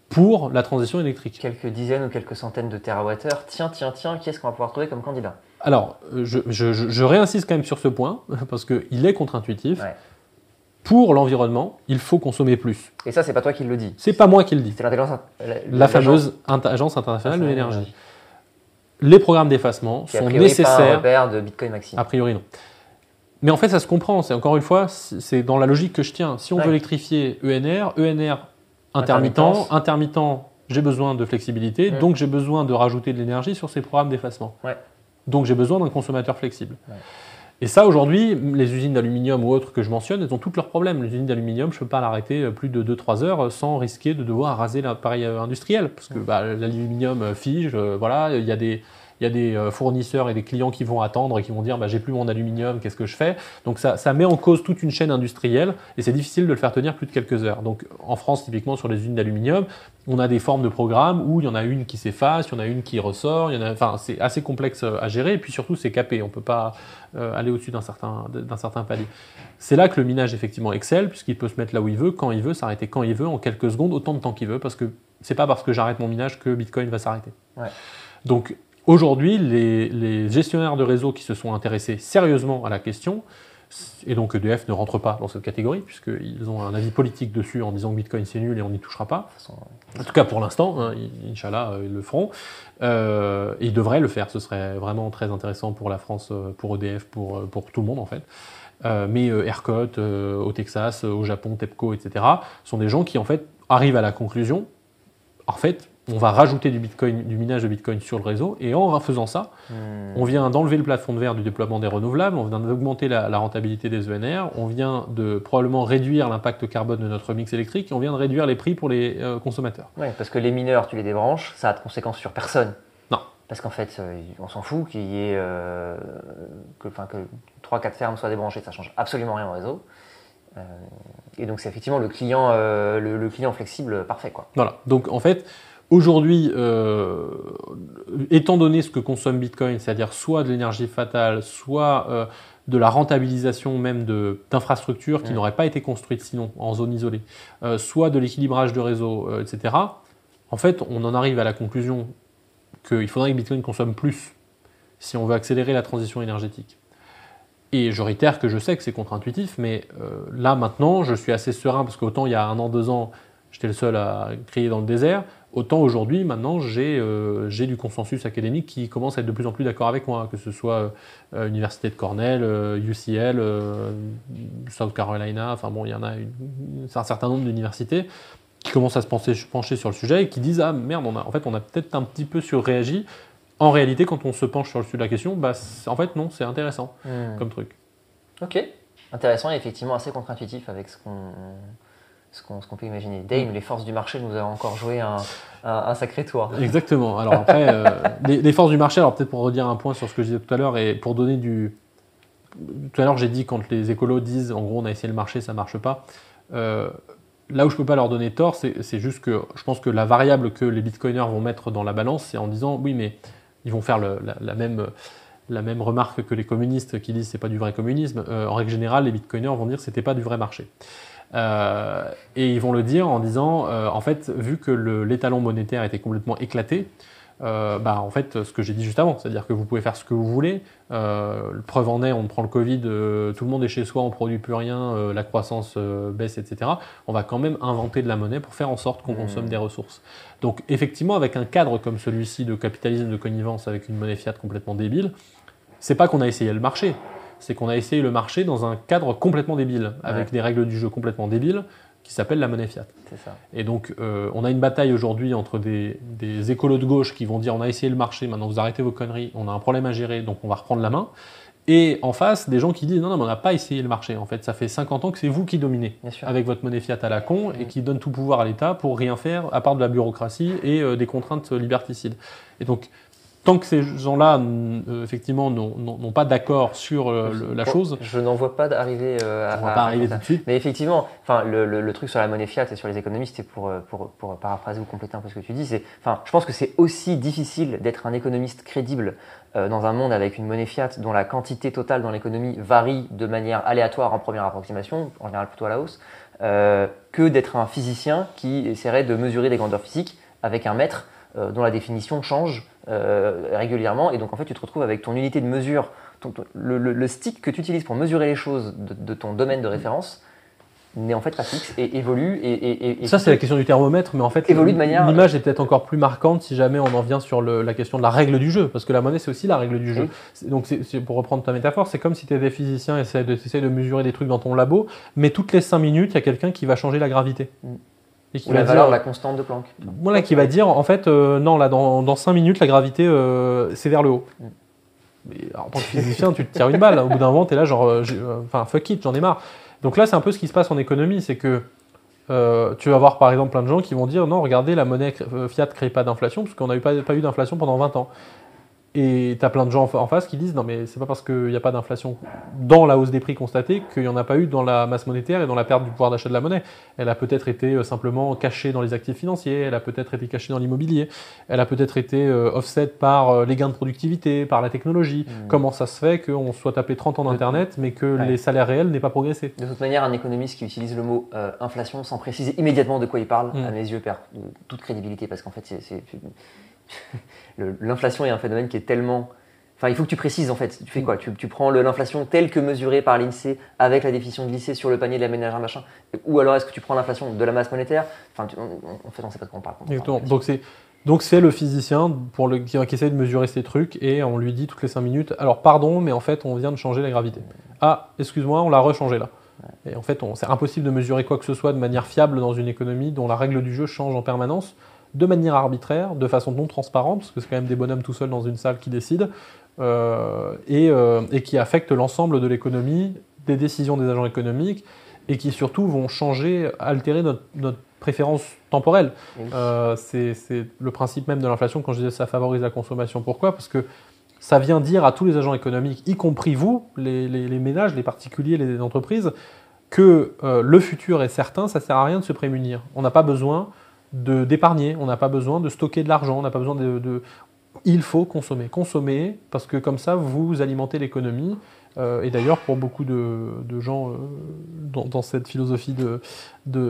pour la transition électrique. Quelques dizaines ou quelques centaines de térawattheures. Tiens, qui est-ce qu'on va pouvoir trouver comme candidat? Alors, je réinsiste quand même sur ce point, parce qu'il est contre-intuitif. Pour l'environnement, il faut consommer plus. Et ça, c'est pas toi qui le dis. C'est pas moi qui le dis. C'est l'intelligence. La fameuse Agence internationale de l'énergie. Les programmes d'effacement sont nécessaires. Pas un repère de Bitcoin Maxi. A priori, non. Mais en fait, ça se comprend. C'est encore une fois, c'est dans la logique que je tiens. Si on veut électrifier ENR intermittent, j'ai besoin de flexibilité, donc j'ai besoin de rajouter de l'énergie sur ces programmes d'effacement. Donc j'ai besoin d'un consommateur flexible. Et ça, aujourd'hui, les usines d'aluminium ou autres que je mentionne, elles ont tous leurs problèmes. L'usine d'aluminium, je ne peux pas l'arrêter plus de 2-3 heures sans risquer de devoir raser l'appareil industriel. Parce que l'aluminium fige, voilà, il y a il y a des fournisseurs et des clients qui vont attendre et qui vont dire j'ai plus mon aluminium, qu'est-ce que je fais? Donc ça met en cause toute une chaîne industrielle et c'est difficile de le faire tenir plus de quelques heures. Donc en France, typiquement sur les usines d'aluminium, on a des formes de programmes où il y en a une qui s'efface, il y en a une qui ressort, c'est assez complexe à gérer et puis surtout c'est capé, on ne peut pas aller au-dessus d'un certain palier. C'est là que le minage effectivement excelle puisqu'il peut se mettre là où il veut, quand il veut, s'arrêter quand il veut, en quelques secondes, autant de temps qu'il veut, parce que c'est pas parce que j'arrête mon minage que Bitcoin va s'arrêter. Ouais. Donc aujourd'hui, les gestionnaires de réseau qui se sont intéressés sérieusement à la question, et donc EDF ne rentre pas dans cette catégorie, puisqu'ils ont un avis politique dessus en disant que Bitcoin c'est nul et on n'y touchera pas. En tout cas pour l'instant, hein, Inch'Allah, ils le feront. Et ils devraient le faire, ce serait vraiment très intéressant pour la France, pour EDF, pour tout le monde en fait. Mais ERCOT, au Texas, au Japon, TEPCO, etc., sont des gens qui en fait arrivent à la conclusion, en fait, on va rajouter du minage de Bitcoin sur le réseau, et en faisant ça, on vient d'enlever le plafond de verre du déploiement des renouvelables, on vient d'augmenter la rentabilité des ENR, on vient de probablement réduire l'impact carbone de notre mix électrique, et on vient de réduire les prix pour les consommateurs. Oui, parce que les mineurs, tu les débranches, ça a de conséquences sur personne. Non. Parce qu'en fait, on s'en fout qu'il y ait que 3-4 fermes soient débranchées, ça ne change absolument rien au réseau. Et donc c'est effectivement le client flexible parfait, quoi. Voilà, donc en fait, aujourd'hui, étant donné ce que consomme Bitcoin, c'est-à-dire soit de l'énergie fatale, soit de la rentabilisation même d'infrastructures qui n'auraient pas été construites sinon en zone isolée, soit de l'équilibrage de réseau, etc., en fait, on en arrive à la conclusion qu'il faudrait que Bitcoin consomme plus si on veut accélérer la transition énergétique. Et je réitère que je sais que c'est contre-intuitif, mais là maintenant, je suis assez serein parce qu'autant il y a 1 an, 2 ans, j'étais le seul à crier dans le désert, autant aujourd'hui, maintenant, j'ai du consensus académique qui commence à être de plus en plus d'accord avec moi, que ce soit Université de Cornell, UCL, South Carolina, enfin bon, il y en a un certain nombre d'universités qui commencent à se pencher sur le sujet et qui disent « Ah merde, on a peut-être un petit peu surréagi ». En réalité, quand on se penche sur le sujet de la question, en fait, non, c'est intéressant comme truc. Ok, intéressant et effectivement assez contre-intuitif avec ce qu'on peut imaginer. Dame, les forces du marché nous a encore joué un sacré tour. Exactement. Alors après, les forces du marché, alors peut-être pour redire un point sur ce que je disais tout à l'heure, et pour donner Tout à l'heure, j'ai dit quand les écolos disent, en gros, on a essayé le marché, ça ne marche pas. Là où je ne peux pas leur donner tort, c'est juste que je pense que la variable que les bitcoiners vont mettre dans la balance, c'est en disant, oui, mais ils vont faire la même remarque que les communistes qui disent c'est pas du vrai communisme. En règle générale, les bitcoiners vont dire c'était pas du vrai marché. Et ils vont le dire en disant, en fait, vu que l'étalon monétaire était complètement éclaté, en fait, ce que j'ai dit juste avant, c'est-à-dire que vous pouvez faire ce que vous voulez. Preuve en est, on prend le Covid, tout le monde est chez soi, on ne produit plus rien, la croissance baisse, etc. On va quand même inventer de la monnaie pour faire en sorte qu'on consomme des ressources. Donc effectivement, avec un cadre comme celui-ci de capitalisme de connivence avec une monnaie fiat complètement débile, c'est pas qu'on a essayé le marché, c'est qu'on a essayé le marché dans un cadre complètement débile, avec des règles du jeu complètement débiles, qui s'appelle la monnaie fiat. C'est ça. Et donc, on a une bataille aujourd'hui entre des écolos de gauche qui vont dire on a essayé le marché, maintenant vous arrêtez vos conneries, on a un problème à gérer, donc on va reprendre la main. Et en face, des gens qui disent non, mais on n'a pas essayé le marché. En fait, ça fait 50 ans que c'est vous qui dominez avec votre monnaie fiat à la con et qui donne tout pouvoir à l'État pour rien faire à part de la bureaucratie et des contraintes liberticides. Et donc, tant que ces gens-là, effectivement, n'ont pas d'accord sur la chose... Je n'en vois pas arriver tout de suite. Mais effectivement, le truc sur la monnaie fiat et sur les économistes, et pour paraphraser ou compléter un peu ce que tu dis, je pense que c'est aussi difficile d'être un économiste crédible dans un monde avec une monnaie fiat dont la quantité totale dans l'économie varie de manière aléatoire en première approximation, en général plutôt à la hausse, que d'être un physicien qui essaierait de mesurer des grandeurs physiques avec un mètre dont la définition change régulièrement, et donc en fait tu te retrouves avec ton unité de mesure, le stick que tu utilises pour mesurer les choses de ton domaine de référence n'est en fait pas fixe et évolue. Et ça c'est la question du thermomètre, mais en fait l'image est peut-être encore plus marquante si jamais on en vient sur la question de la règle du jeu, parce que la monnaie c'est aussi la règle du jeu. Donc pour reprendre ta métaphore, c'est comme si tu étais physicien et tu essaies de mesurer des trucs dans ton labo, mais toutes les 5 minutes il y a quelqu'un qui va changer la gravité. Et qui va dire la constante de Planck. Voilà, qui va dire en fait non, là dans 5 minutes la gravité c'est vers le haut. Mais, alors, en tant que physicien tu te tires une balle, au bout d'un moment tu es là genre fuck it, j'en ai marre. Donc là c'est un peu ce qui se passe en économie, c'est que tu vas avoir par exemple plein de gens qui vont dire non, regardez, la monnaie fiat ne crée pas d'inflation parce qu'on n'a pas eu d'inflation pendant 20 ans. Et tu as plein de gens en face qui disent non mais c'est pas parce qu'il n'y a pas d'inflation dans la hausse des prix constatée qu'il n'y en a pas eu dans la masse monétaire et dans la perte du pouvoir d'achat de la monnaie. Elle a peut-être été simplement cachée dans les actifs financiers, elle a peut-être été cachée dans l'immobilier, elle a peut-être été offset par les gains de productivité, par la technologie. Comment ça se fait qu'on soit tapé 30 ans d'Internet mais que les salaires réels n'aient pas progressé? De toute manière, un économiste qui utilise le mot inflation sans préciser immédiatement de quoi il parle, à mes yeux, perd toute crédibilité parce qu'en fait, l'inflation est un phénomène qui est tellement... Enfin, il faut que tu précises en fait. Tu fais quoi? Tu prends l'inflation telle que mesurée par l'INSEE avec la définition de l'INSEE sur le panier de la ménagère machin. Ou alors est-ce que tu prends l'inflation de la masse monétaire? Enfin, en fait, on ne sait pas de quoi on parle. Exactement. Donc c'est le physicien qui essaie de mesurer ces trucs et on lui dit toutes les 5 minutes, alors pardon, mais en fait on vient de changer la gravité. Ah, excuse-moi, on l'a rechangé là. Et en fait, c'est impossible de mesurer quoi que ce soit de manière fiable dans une économie dont la règle du jeu change en permanence, de manière arbitraire, de façon non transparente, parce que c'est quand même des bonhommes tout seuls dans une salle qui décident, et qui affectent l'ensemble de l'économie, des décisions des agents économiques, et qui surtout vont changer, altérer notre préférence temporelle. C'est le principe même de l'inflation, quand je disais ça favorise la consommation. Pourquoi? Parce que ça vient dire à tous les agents économiques, y compris vous, les ménages, les particuliers, les entreprises, que le futur est certain, ça ne sert à rien de se prémunir. On n'a pas besoin d'épargner, on n'a pas besoin de stocker de l'argent, on n'a pas besoin Il faut consommer. Consommer, parce que comme ça, vous alimentez l'économie. Et d'ailleurs, pour beaucoup de gens dans cette philosophie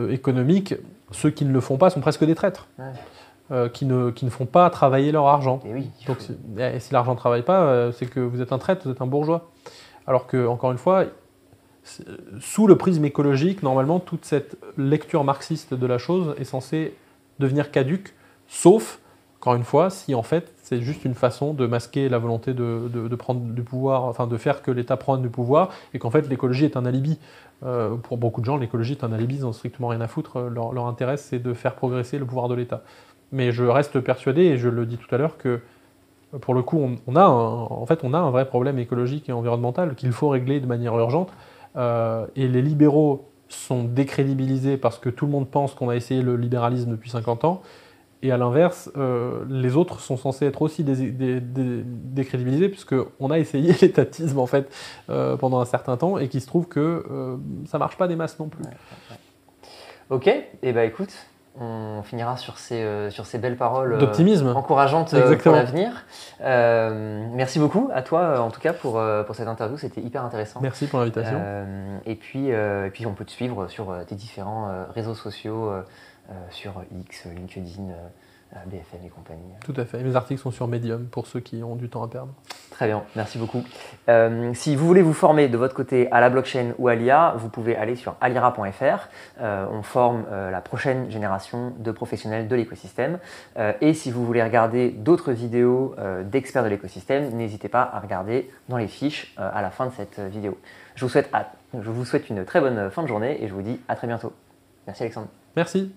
économique, ceux qui ne le font pas sont presque des traîtres. Qui ne font pas travailler leur argent. Et oui, donc si l'argent ne travaille pas, c'est que vous êtes un traître, vous êtes un bourgeois. Alors que, encore une fois, sous le prisme écologique, normalement, toute cette lecture marxiste de la chose est censée devenir caduque, sauf, encore une fois, si en fait c'est juste une façon de masquer la volonté de prendre du pouvoir, enfin de faire que l'État prenne du pouvoir, et qu'en fait l'écologie est un alibi. Pour beaucoup de gens, l'écologie est un alibi, ils n'ont strictement rien à foutre. Leur intérêt, c'est de faire progresser le pouvoir de l'État. Mais je reste persuadé, et je le dis tout à l'heure, que pour le coup, on a un vrai problème écologique et environnemental qu'il faut régler de manière urgente. Et les libéraux sont décrédibilisés parce que tout le monde pense qu'on a essayé le libéralisme depuis 50 ans. Et à l'inverse, les autres sont censés être aussi décrédibilisés puisqu'on a essayé l'étatisme en fait, pendant un certain temps et qu'il se trouve que ça ne marche pas des masses non plus. Ok, et bah écoute, on finira sur ces belles paroles d'optimisme encourageantes pour l'avenir. Merci beaucoup à toi, en tout cas, pour cette interview. C'était hyper intéressant. Merci pour l'invitation. Et puis, on peut te suivre sur tes différents réseaux sociaux, sur X, LinkedIn, BFM et compagnie. Tout à fait. Et mes articles sont sur Medium pour ceux qui ont du temps à perdre. Très bien, merci beaucoup. Si vous voulez vous former de votre côté à la blockchain ou à l'IA, vous pouvez aller sur alira.fr. On forme la prochaine génération de professionnels de l'écosystème. Et si vous voulez regarder d'autres vidéos d'experts de l'écosystème, n'hésitez pas à regarder dans les fiches à la fin de cette vidéo. Je vous souhaite une très bonne fin de journée et je vous dis à très bientôt. Merci Alexandre. Merci.